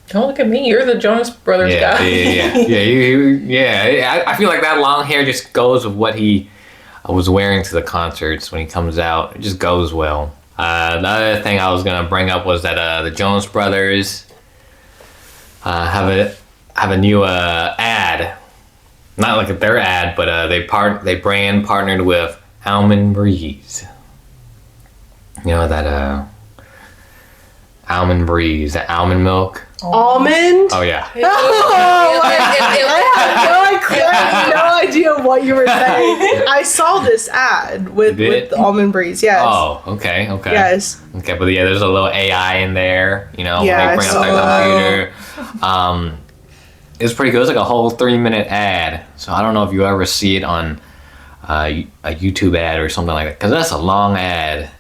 Don't look at me. You're the JONAS Brothers guy. Yeah. I feel like that long hair just goes with what he was wearing to the concerts when he comes out. It just goes well. The other thing I was gonna bring up was that the JONAS Brothers have a new ad. Not like their ad, but they brand partnered with Almond Breeze. You know that Almond Breeze, that almond milk. Almond? Oh yeah. Oh, I had no idea what you were saying. I saw this ad with Almond Breeze. Yes. Oh, okay. Yes. Okay, but yeah, there's a little AI in there. You know, yeah, they bring up their computer. It's pretty good. It's like a whole 3-minute ad. So I don't know if you ever see it on a YouTube ad or something like that, because that's a long ad.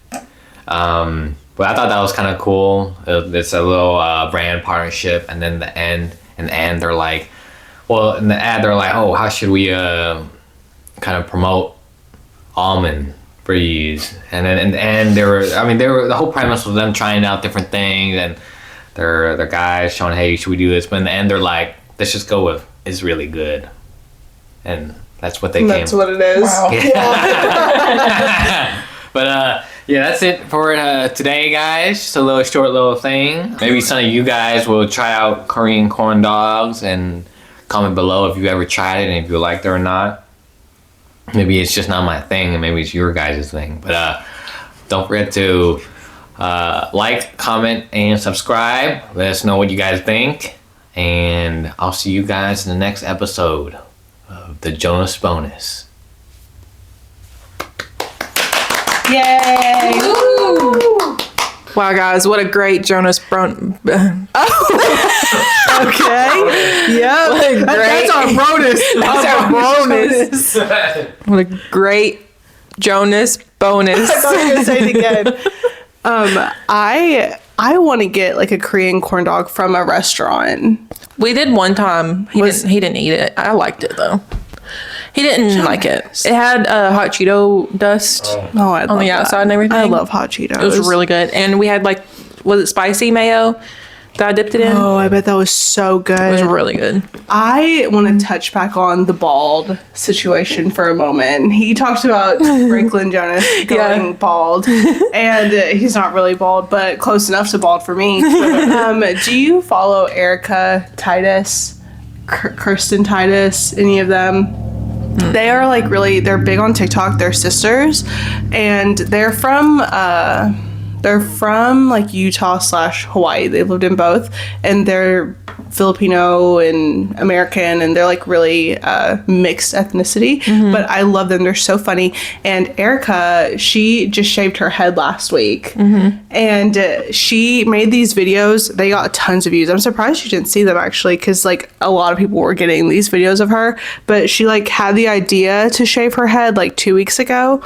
But I thought that was kind of cool. It's a little brand partnership, and then in the end, they're like, oh, how should we kind of promote Almond Breeze? And then in the end, the whole premise was them trying out different things, and their guys showing, hey, should we do this? But in the end, they're like, let's just go with it's really good. And that's what they came. That's what it is. Wow. Yeah. But yeah, that's it for today, guys. Just a short little thing. Maybe some of you guys will try out Korean corn dogs and comment below if you ever tried it and if you liked it or not. Maybe it's just not my thing and maybe it's your guys' thing. But don't forget to like, comment, and subscribe. Let us know what you guys think. And I'll see you guys in the next episode of the JONAS bonus. Yay! Woo! Wow, guys, what a great JONAS Okay. Yep. That's our bonus. That's our bonus. What a great JONAS bonus. I thought you were going to say it again. I want to get like a Korean corn dog from a restaurant. We did one time. He didn't eat it. I liked it though. He didn't like it. It had hot Cheeto dust on the outside and everything. I love hot Cheetos. It was really good. And we had like, was it spicy mayo that I dipped it in? Oh, I bet that was so good. It was really good. I want to touch back on the bald situation for a moment. He talked about Franklin Jonas going bald, and he's not really bald, but close enough to bald for me. Do you follow Erika, Titus, Kirsten Titus, any of them? They are like they're big on TikTok. They're sisters, and they're from like Utah/Hawaii. They lived in both, and they're Filipino and American, and they're like really mixed ethnicity. But I love them. They're so funny. And Erika, she just shaved her head last week, and she made these videos. They got tons of views. I'm surprised you didn't see them actually, because like a lot of people were getting these videos of her. But she like had the idea to shave her head like 2 weeks ago,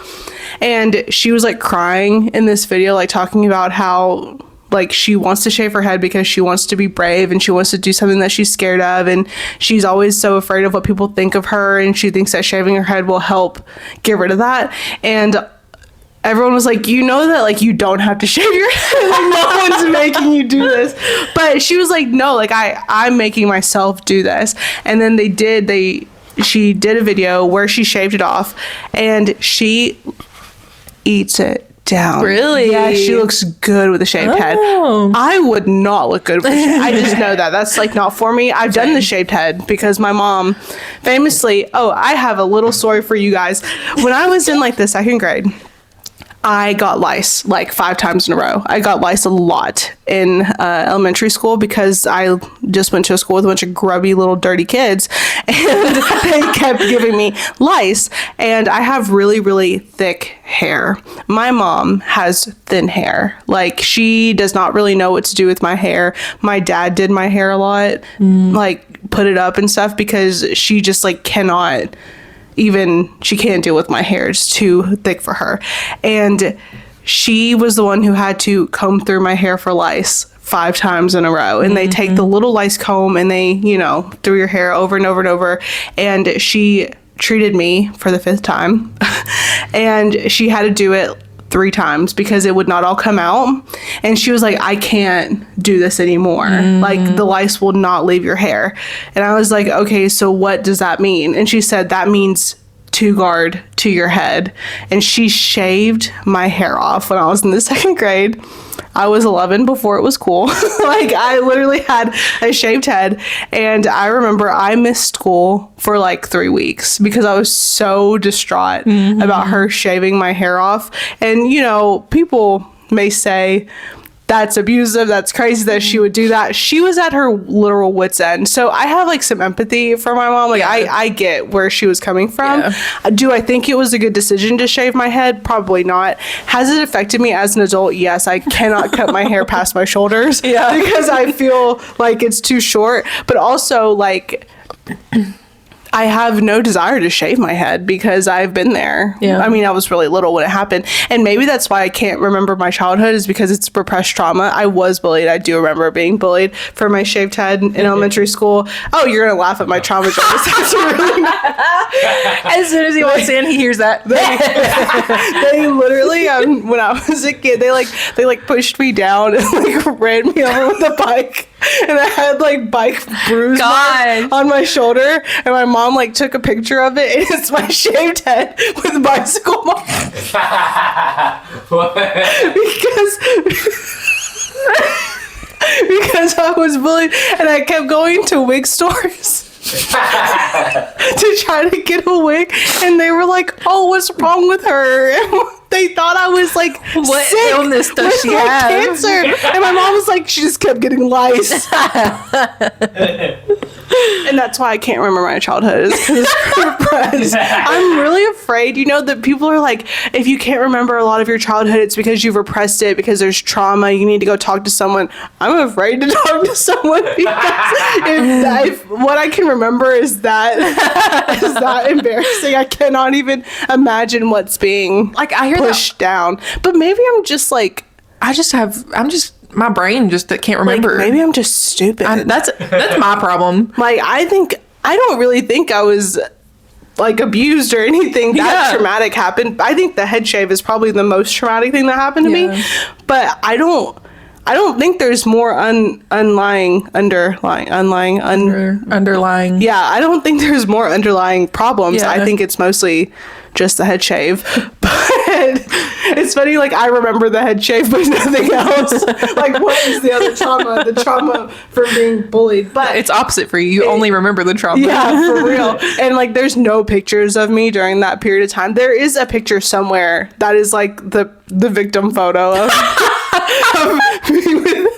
and she was like crying in this video, like talking about how like she wants to shave her head because she wants to be brave and she wants to do something that she's scared of, and she's always so afraid of what people think of her, and she thinks that shaving her head will help get rid of that. And everyone was like, you know that like you don't have to shave your head, like no one's making you do this. But she was like, no, like I'm making myself do this. And then she did a video where she shaved it off, and she eats it down. Really? Yeah, she looks good with a shaved head. I would not look good with a shaved I just know that. That's like not for me. I've done the shaved head because my mom famously, I have a little story for you guys. When I was in like the second grade, I got lice like 5 times in a row. I got lice a lot in elementary school because I just went to a school with a bunch of grubby little dirty kids, and they kept giving me lice. And I have really, really thick hair. My mom has thin hair. Like she does not really know what to do with my hair. My dad did my hair a lot, like put it up and stuff, because she just like cannot. She can't deal with my hair. It's too thick for her. And she was the one who had to comb through my hair for lice 5 times in a row. And they take the little lice comb and they, through your hair over and over and over. And she treated me for the 5th time. And she had to do it 3 times because it would not all come out. And she was like, I can't do this anymore. Like the lice will not leave your hair. And I was like, okay, so what does that mean? And she said, that means to guard to your head. And she shaved my hair off when I was in the 2nd grade. I was 11 before it was cool. Like I literally had a shaved head, and I remember I missed school for like 3 weeks because I was so distraught about her shaving my hair off. And people may say that's abusive, that's crazy that she would do that. She was at her literal wit's end. So I have like some empathy for my mom. Like I get where she was coming from. Yeah. Do I think it was a good decision to shave my head? Probably not. Has it affected me as an adult? Yes. I cannot cut my hair past my shoulders because I feel like it's too short. But also like I have no desire to shave my head because I've been there. Yeah. I mean, I was really little when it happened. And maybe that's why I can't remember my childhood, is because it's repressed trauma. I was bullied. I do remember being bullied for my shaved head in elementary school. Oh, you're going to laugh at my trauma jokes. That's really as soon as he walks in, he hears that. They literally, when I was a kid, they pushed me down and like ran me over with a bike. and I had like bike bruise marks on my shoulder, and my mom like took a picture of it, and it's my shaved head with bicycle marks. because I was bullied, and I kept going to wig stores to try to get a wig, and they were like, "Oh, what's wrong with her?" And they thought I was like, "What sick illness does she like, have?" Cancer. And my mom was like, she just kept getting lice. And that's why I can't remember my childhood, is because it's repressed. I'm really afraid, that people are like, if you can't remember a lot of your childhood, it's because you've repressed it, because there's trauma, you need to go talk to someone. I'm afraid to talk to someone because if what I can remember is that embarrassing. I cannot even imagine what's being like, I hear pushed down. But maybe I'm just like, my brain just can't remember. Like, maybe I'm just stupid. That's my problem. Like, I don't really think I was like abused or anything that traumatic happened. I think the head shave is probably the most traumatic thing that happened to me. But I don't think there's more underlying. Yeah, I don't think there's more underlying problems. Yeah. I think it's mostly just the head shave. But it's funny, like, I remember the head shave, but nothing else. Like, what is the other trauma? The trauma from being bullied. But it's opposite for you. You only remember the trauma. Yeah, for real. And, like, there's no pictures of me during that period of time. There is a picture somewhere that is, like, the victim photo of me with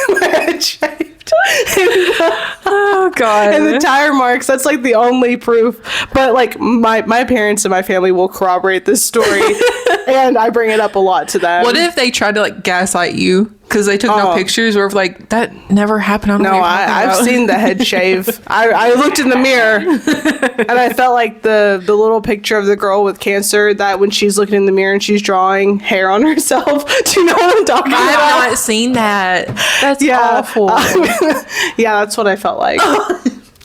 my head shaved. Oh god. And the tire marks, that's like the only proof. But like my parents and my family will corroborate this story. And I bring it up a lot to them. What if they tried to like gaslight you because they took no pictures, or if like that never happened? I've seen the head shave. I looked in the mirror and I felt like the little picture of the girl with cancer, that when she's looking in the mirror and she's drawing hair on herself. Do you know what I'm talking about? I have not seen that. That's awful. Yeah, that's what I felt like.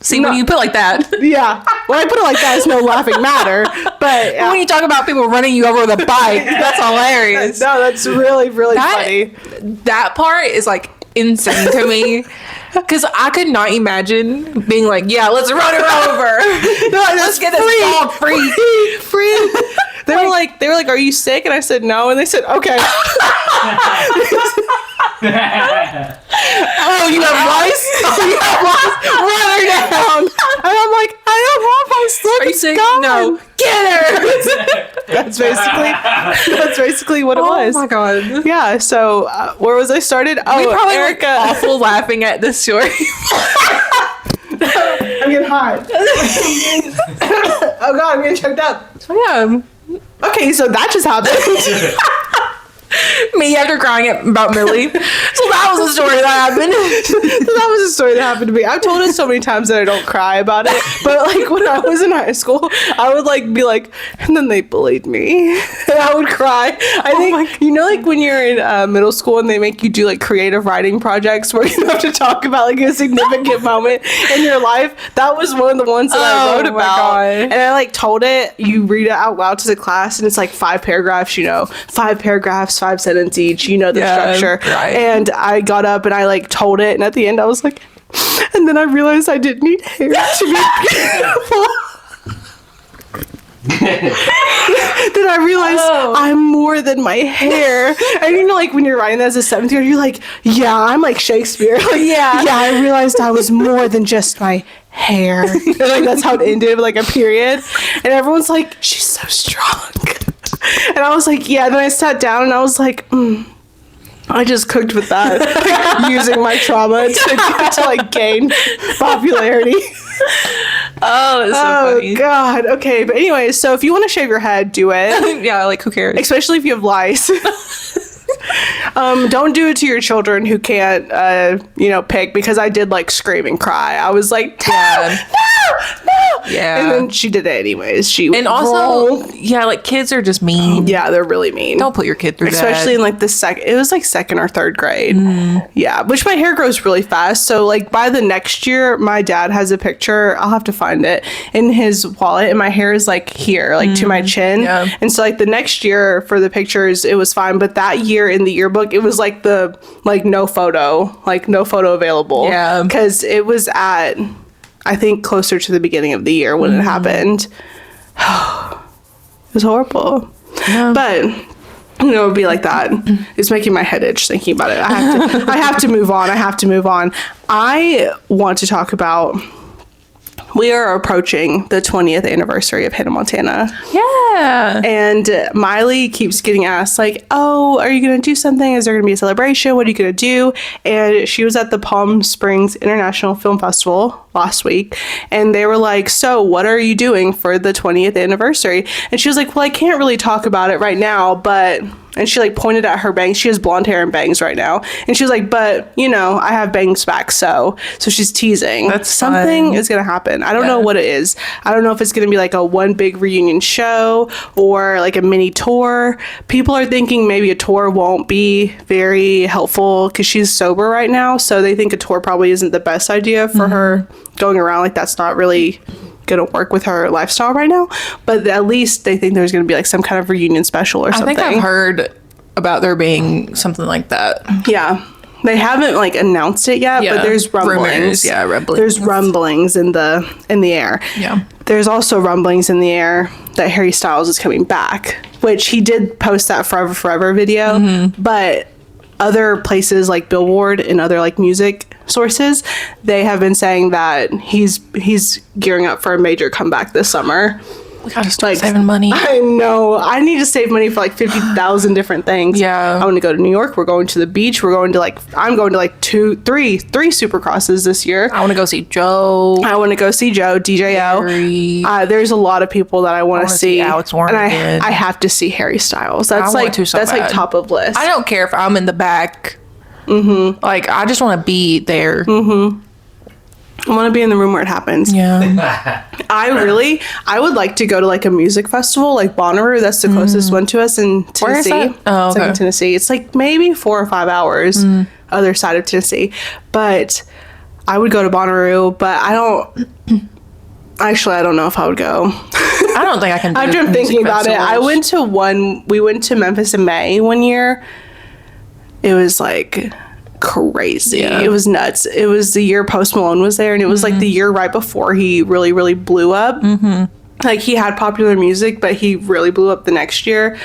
See, when you put it like that. Yeah. When I put it like that, it's no laughing matter. But when you talk about people running you over with a bike, that's hilarious. No, that's really, really funny. That part is like insane to me. Because I could not imagine being like, yeah, let's run her over. No, let's get this dog free. Free. They were like, are you sick? And I said, no. And they said, okay. Oh, you have lice? You have lice? Run her down. And I'm like, I don't have lice. Look, are you sick? gone. No. Get her. That's basically what it was. Oh my god. Yeah. So where was I started? Oh, we probably Erika. were awful laughing at this story. I'm getting hot. Oh god, I'm getting choked up. Yeah. Okay, so that just happened. Me after crying about Millie. So that was a story that happened. To me. I've told it so many times that I don't cry about it. But like when I was in high school, I would like be like, and then they bullied me. And I would cry. I think, like when you're in middle school and they make you do like creative writing projects where you have to talk about like a significant moment in your life. That was one of the ones that I wrote about. God. And I like told it, you read it out loud to the class, and it's like 5 paragraphs, 5 paragraphs, 5 sentences each, the structure. Right. And I got up and I like told it, and at the end I was like, and then I realized I didn't need hair to be beautiful. Then I realized I'm more than my hair. And like when you're writing that as a 7th grader, you're like, yeah, I'm like Shakespeare. Like, yeah, I realized I was more than just my hair. And like that's how it ended, like a period. And everyone's like, she's so strong. And I was like, yeah. Then I sat down and I was like, I just cooked with that, like, using my trauma to like gain popularity. Oh, that's so funny. God. Okay, but anyway, so if you want to shave your head, do it. Yeah, like who cares? Especially if you have lice. Don't do it to your children who can't, pick, because I did like scream and cry. I was like, no, Yeah. And then she did it anyways. And also, yeah, like kids are just mean. yeah, they're really mean. Don't put your kid through Especially in like the it was like second or third grade. Yeah, which my hair grows really fast. So like by the next year, my dad has a picture, I'll have to find it, in his wallet, and my hair is like here, like to my chin. Yeah. And so like the next year for the pictures, it was fine. But that year in the yearbook, it was like no photo available. Yeah. Because it was at, I think, closer to the beginning of the year when it happened. It was horrible. Yeah. But it would be like that. It's making my head itch thinking about it. I have to move on. I want to talk about, we are approaching the 20th anniversary of Hannah Montana. Yeah. And Miley keeps getting asked, like, oh, are you going to do something? Is there going to be a celebration? What are you going to do? And she was at the Palm Springs International Film Festival last week. And they were like, so what are you doing for the 20th anniversary? And she was like, well, I can't really talk about it right now, but... And she like pointed at her bangs. She has blonde hair and bangs right now. And she was like, but I have bangs back. So she's teasing. That's something fun. is going to happen. I don't know what it is. I don't know if it's going to be like a one big reunion show or like a mini tour. People are thinking maybe a tour won't be very helpful because she's sober right now. So they think a tour probably isn't the best idea for her going around. Like that's not really gonna work with her lifestyle right now, but at least they think there's gonna be like some kind of reunion special or something. I think I've heard about there being something like that. Yeah, they haven't like announced it yet, but there's rumblings. Rumors, There's rumblings in the air. Yeah, there's also rumblings in the air that Harry Styles is coming back, which he did post that Forever video, but other places like Billboard and other like music sources, they have been saying that he's gearing up for a major comeback this summer. we gotta start saving money. I know. I need to save money for like 50,000 different things. Yeah. I want to go to New York. We're going to the beach. I'm going to like three supercrosses this year. I want to go see Joe. I want to go see Joe, DJO. There's a lot of people that I want to see. Alex Warren and I have to see Harry Styles. That's like top of list. I don't care if I'm in the back. Like I just want to be there. I want to be in the room where it happens. Yeah. I would like to go to like a music festival like Bonnaroo. That's the closest one to us in Tennessee. Where is that? Oh, It's like in Tennessee. It's like maybe 4 or 5 hours other side of Tennessee. But I would go to Bonnaroo, but I don't know if I would go. I don't think I can do After I'm thinking about it, we went to Memphis in May one year. It was like crazy. Yeah. It was nuts. It was the year Post Malone was there, and it was like the year right before he really, really blew up. Like he had popular music, but he really blew up the next year.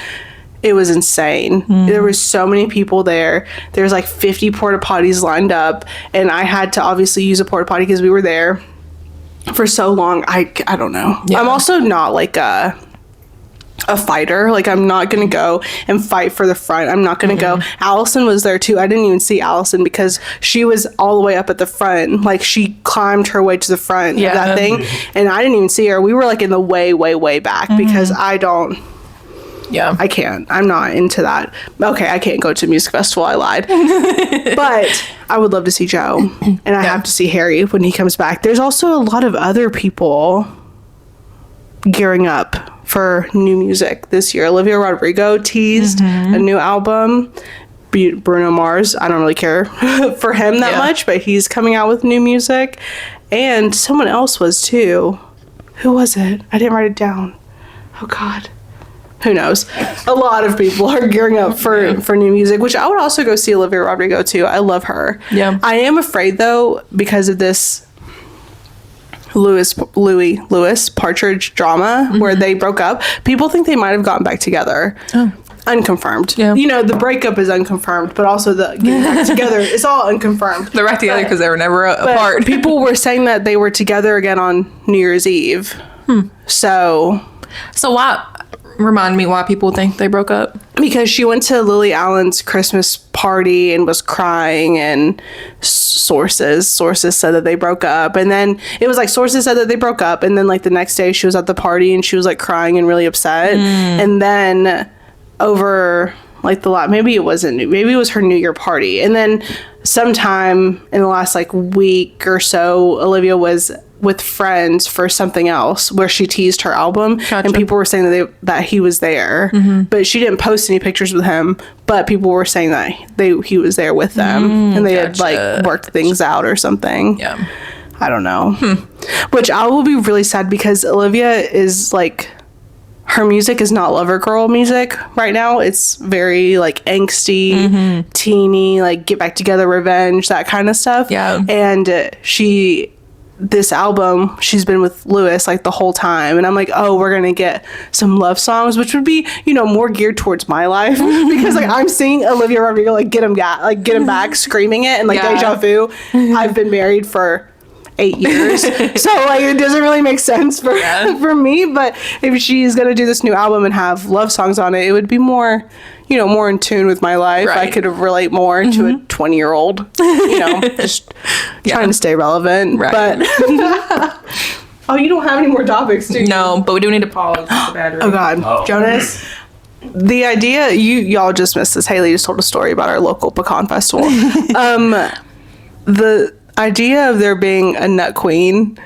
It was insane. There was so many people there. There's like 50 porta potties lined up, and I had to obviously use a porta potty because we were there for so long. I don't know. Yeah. I'm also not like a fighter. Like I'm not gonna go and fight for the front. I'm not gonna go. Allison was there too. I didn't even see Allison because she was all the way up at the front. Like she climbed her way to the front of that thing, and I didn't even see her. We were like in the way back because I can't. I'm not into that. Okay, I can't go to a music festival. I lied. But I would love to see Joe, and I have to see Harry when he comes back. There's also a lot of other people gearing up for new music this year. Olivia Rodrigo teased a new album. Bruno Mars, I don't really care for him that much, but he's coming out with new music. And someone else was too. Who was it? I didn't write it down. Oh God. Who knows? A lot of people are gearing up for new music, which I would also go see Olivia Rodrigo too. I love her. Yeah. I am afraid though, because of this Lewis Partridge drama where they broke up. People think they might have gotten back together. Unconfirmed. Yeah. The breakup is unconfirmed, but also the getting back together is all unconfirmed. They're back together because they were never apart. People were saying that they were together again on New Year's Eve. So why? Remind me why people think they broke up. Because she went to Lily Allen's Christmas party and was crying, and sources said that they broke up, and then it was like sources said that they broke up, and then like the next day she was at the party and she was like crying and really upset, and then over like maybe it was her New Year party, and then sometime in the last like week or so Olivia was with friends for something else where she teased her album, Gotcha. and people were saying that he was there, but she didn't post any pictures with him. But people were saying that he was there with them, and they had like worked things out or something. Yeah. I don't know. Which I will be really sad because Olivia is like, her music is not lover girl music right now. It's very like angsty, teeny, like get back together, revenge, that kind of stuff. Yeah. And this album, she's been with Lewis like the whole time, and I'm like, oh, we're gonna get some love songs, which would be, you know, more geared towards my life because like I'm seeing Olivia Rodrigo like get him back, screaming it, and like deja vu. I've been married for 8 years, so like it doesn't really make sense for me. But if she's gonna do this new album and have love songs on it, it would be more, you know, more in tune with my life. Right. I could relate more to a 20-year-old, you know, just trying to stay relevant. Right. But oh, you don't have any more topics, do you? No, but we do need to pause. The battery. Oh God, Jonas. The idea, y'all just missed this. Haley just told a story about our local pecan festival. The idea of there being a nut queen,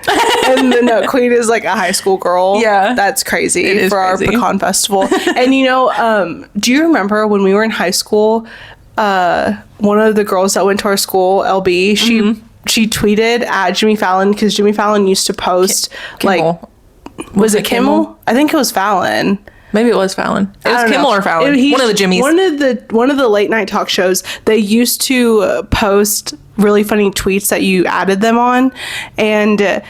and the nut queen is like a high school girl. Yeah. That's crazy It is for crazy. our pecan festival. And you know, do you remember when we were in high school, one of the girls that went to our school, LB, she tweeted at Jimmy Fallon, because Jimmy Fallon used to post Kimmel. like, was it Kimmel? I think it was Fallon. Maybe it was Fallon. It I was don't Kimmel know. or Fallon. One of the Jimmys. One of the late night talk shows, they used to post really funny tweets that you added them on, and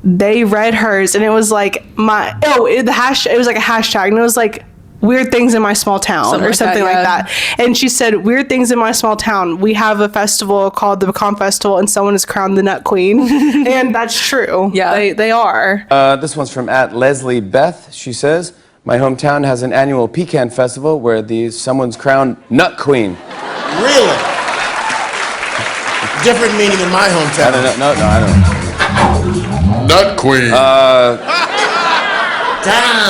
they read hers, and it was like it was like a hashtag, and it was like weird things in my small town or something like that. And she said, weird things in my small town. We have a festival called the Pecan Festival, and someone is crowned the Nut Queen. And that's true. Yeah. They are. This one's from @Leslie Beth. She says, my hometown has an annual Pecan Festival where someone's crowned Nut Queen. Really? Different meaning in my hometown. I don't know. I don't know. Nut Queen. Down,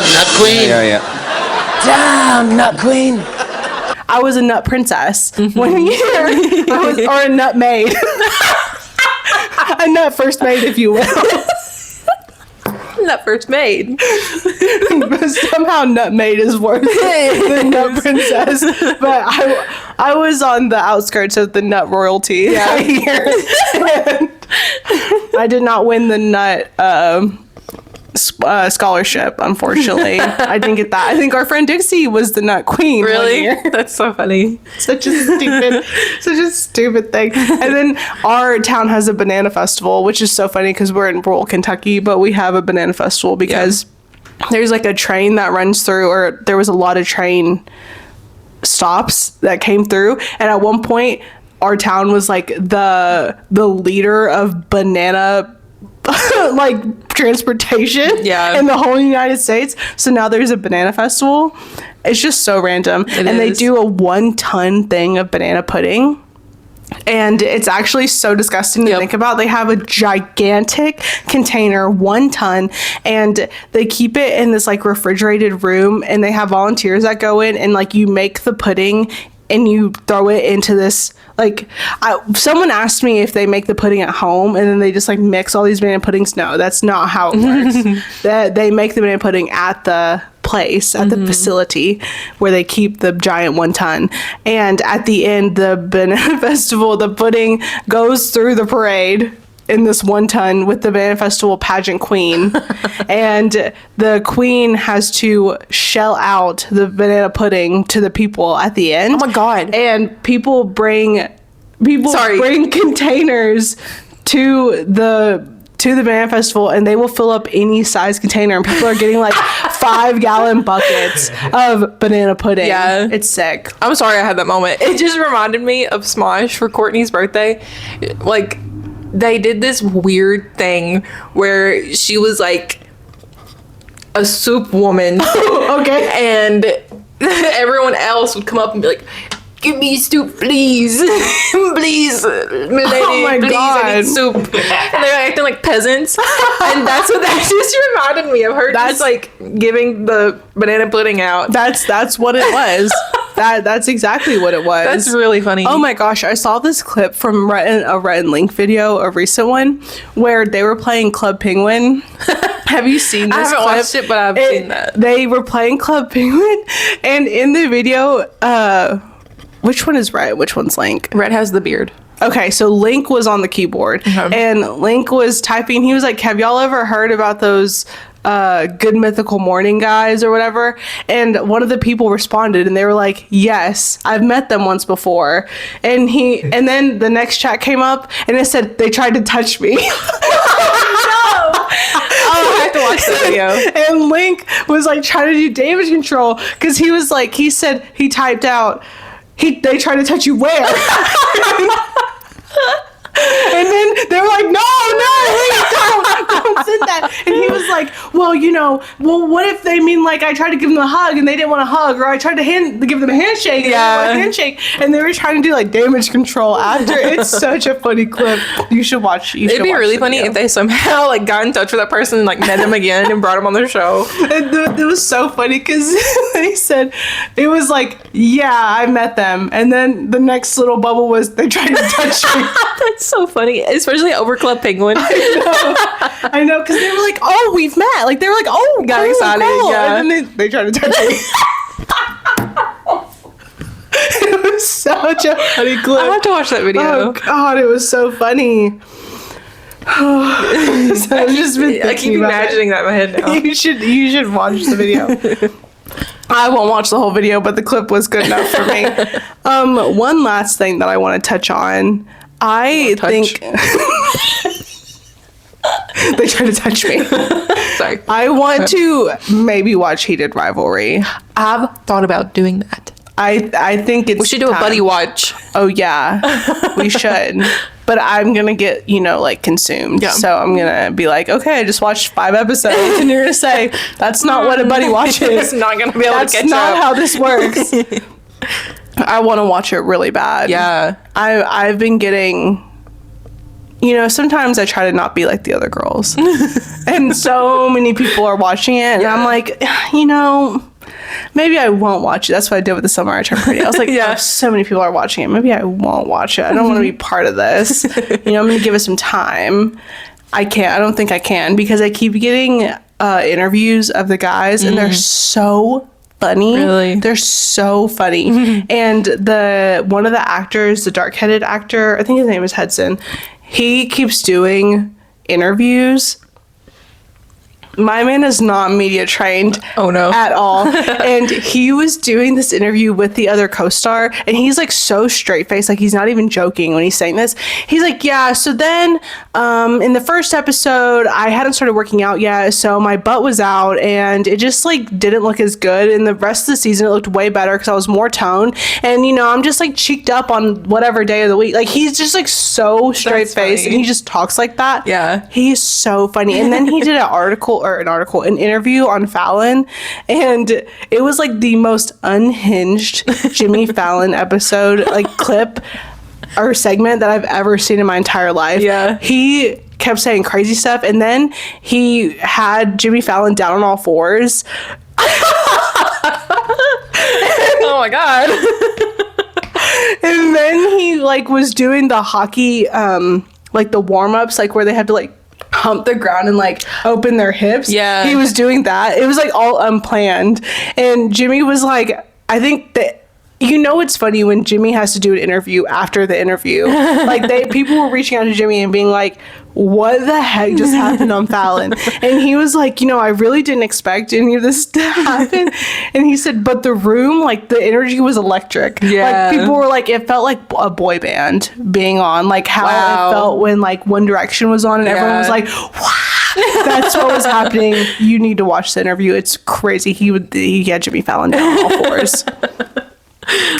Nut Queen. Yeah. Down, Nut Queen. I was a nut princess one year. Or a nut maid. A nut first maid, if you will. Nut first made. But somehow nut maid is worse than nut princess. But I was on the outskirts of the nut royalty that year. And I did not win the nut scholarship, unfortunately. I didn't get that. I think our friend Dixie was the nut queen. Really? 1 year. That's so funny. Such a stupid thing. And then our town has a banana festival, which is so funny because we're in rural Kentucky, but we have a banana festival because there's like a train that runs through, or there was a lot of train stops that came through, and at one point our town was like the leader of banana like transportation in the whole United States. So now there's a banana festival. It's just so random. They do a 1-ton thing of banana pudding, and it's actually so disgusting to think about. They have a gigantic container, 1 ton, and they keep it in this like refrigerated room, and they have volunteers that go in and like you make the pudding and you throw it into this, like, someone asked me if they make the pudding at home and then they just like mix all these banana puddings. No, that's not how it works. That they make the banana pudding at the place, at the facility where they keep the giant 1 ton. And at the end, the banana festival, the pudding goes through the parade in this 1 ton with the banana festival pageant queen. And the queen has to shell out the banana pudding to the people at the end. Oh my God. And people bring containers to the banana festival, and they will fill up any size container, and people are getting like 5-gallon buckets of banana pudding. Yeah. It's sick. I'm sorry I had that moment. It just reminded me of Smosh for Courtney's birthday. Like, they did this weird thing where she was like a soup woman. Okay. And everyone else would come up and be like, give me soup, please. Please, milady, Oh my please, God. I need soup. And they're acting like peasants. And that's what that just reminded me of, her just like giving the banana pudding out. That's what it was. That's exactly what it was. That's really funny. Oh my gosh, I saw this clip from a Rhett and Link video, a recent one, where they were playing Club Penguin. Have you seen this I haven't clip? watched it, but I've seen that. They were playing Club Penguin, and in the video, which one is Rhett? Which one's Link? Red has the beard. Okay, so Link was on the keyboard, and Link was typing. He was like, have y'all ever heard about those Good Mythical Morning guys or whatever? And one of the people responded, and they were like, yes, I've met them once before. And then the next chat came up, and it said, they tried to touch me. Oh, I have to watch the video. And Link was like trying to do damage control, because he was like, he said, he typed out, they tried to touch you where? And then they were like, no, please don't send that. And he was like, well, what if they mean like I tried to give them a hug and they didn't want a hug, or I tried to give them a handshake and they didn't want a handshake, and they were trying to do like damage control after. It's such a funny clip. You should watch. It'd be really funny if they somehow like got in touch with that person and like met him again and brought him on their show. And it was so funny because they said it was like, yeah, I met them, and then the next little bubble was they tried to touch me. That's so funny, especially over Club Penguin. I know, because they were like, oh, we've met. Like, they were like, oh, got cool, excited, cool. yeah. And then they tried to touch me. It was such a funny clip. I have to watch that video. Oh, God, it was so funny. So I've just been I keep thinking about imagining that in my head now. You should watch the video. I won't watch the whole video, but the clip was good enough for me. One last thing that I want to touch on. I think they try to touch me. Sorry. I want to maybe watch Heated Rivalry. I've thought about doing that. I think it's We should do a time. buddy watch. Oh yeah, we should. But I'm gonna get like consumed. Yeah. So I'm gonna be like, okay, I just watched 5 episodes, and you're gonna say that's not what a buddy watch is. It's not gonna be able That's to catch not up. how this works. I want to watch it really bad. Yeah. I've been getting. Sometimes I try to not be like the other girls, and so many people are watching it, and I'm like, maybe I won't watch it. That's what I did with The Summer I Turned Pretty. I was like, Yeah. oh, so many people are watching it. Maybe I won't watch it. I don't want to be part of this. I'm going to give it some time. I don't think I can, because I keep getting interviews of the guys, and they're so funny. Really? They're so funny. And one of the actors, the dark-headed actor, I think his name is Hudson, he keeps doing interviews. My man is not media trained. Oh, no. At all. And he was doing this interview with the other co-star, and he's like so straight-faced, like he's not even joking when he's saying this. He's like, yeah, so then in the first episode, I hadn't started working out yet, so my butt was out, and it just like didn't look as good. And the rest of the season, it looked way better because I was more toned. And I'm just like cheeked up on whatever day of the week. Like, he's just like so straight-faced, and he just talks like that. Yeah. He's so funny. And then he did an interview on Fallon, and it was like the most unhinged Jimmy Fallon episode, like clip or segment that I've ever seen in my entire life. Yeah. He kept saying crazy stuff, and then he had Jimmy Fallon down on all fours. Oh my God. And then he like was doing the hockey like the warm-ups, like where they had to like hump the ground and like open their hips. Yeah. He was doing that. It was like all unplanned. And Jimmy was like, I think that it's funny when Jimmy has to do an interview after the interview. Like people were reaching out to Jimmy and being like, what the heck just happened on Fallon? And he was like, I really didn't expect any of this to happen. And he said, but the room, like the energy was electric. Yeah. Like people were like, it felt like a boy band being on, like how Wow. it felt when like One Direction was on, and everyone was like, wow. That's what was happening. You need to watch the interview. It's crazy. He had Jimmy Fallon down on all fours.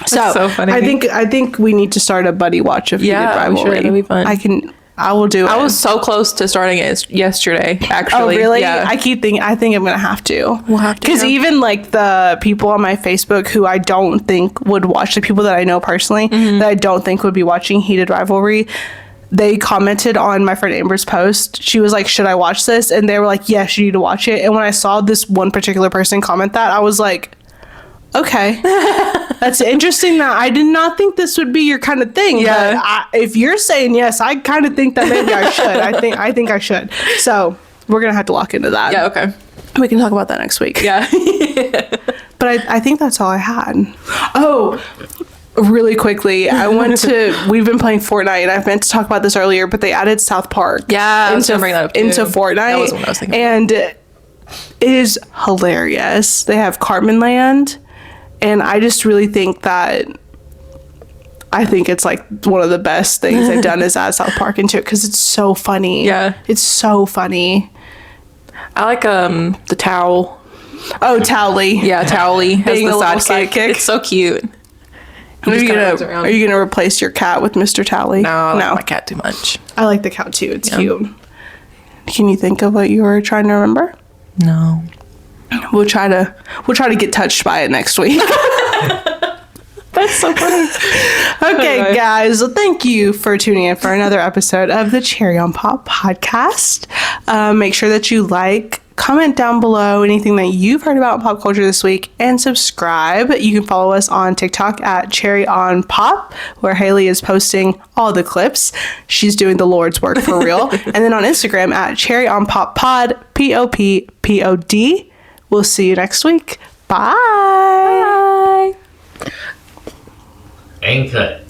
So funny. I think we need to start a buddy watch of Heated Yeah, we should. Rivalry. That'd be fun. I will do it. I was so close to starting it yesterday, actually. Oh, really? Yeah. I think I'm gonna have to. We'll have to, Because yeah. even like the people on my Facebook who I don't think would watch, the people that I know personally Mm-hmm. that I don't think would be watching Heated Rivalry, they commented on my friend Amber's post. She was like, should I watch this? And they were like, yes, you need to watch it. And when I saw this one particular person comment that, I was like, Okay. That's interesting that I did not think this would be your kind of thing. Yeah. But if you're saying yes, I kind of think that maybe I should. I think I should. So we're going to have to lock into that. Yeah, okay. We can talk about that next week. Yeah. But I think that's all I had. Oh, really quickly, we've been playing Fortnite, and I meant to talk about this earlier, but they added South Park Yeah, I was gonna bring that up too. into Fortnite. That was what I was thinking. And it is hilarious. They have Cartman Land, and I just really think it's like one of the best things they've done is add South Park into it because it's so funny. Yeah. It's so funny. I like the towel. Oh, Towley. Yeah, Towley as Being the the little sidekick. sidekick. It's so cute. Are just you kinda goes gonna around. Are you gonna replace your cat with Mr. Towley? No, I like my cat too much. I like the cat too. It's cute. Can you think of what you were trying to remember? No. We'll try to get touched by it next week. That's so funny. Okay, guys. Well, thank you for tuning in for another episode of the Cherry on Pop podcast. Make sure that you comment down below anything that you've heard about pop culture this week, and subscribe. You can follow us on TikTok at Cherry on Pop, where Haley is posting all the clips. She's doing the Lord's work for real. And then on Instagram at Cherry on Pop Pod, POPPOD. We'll see you next week. Bye. Ain't cut.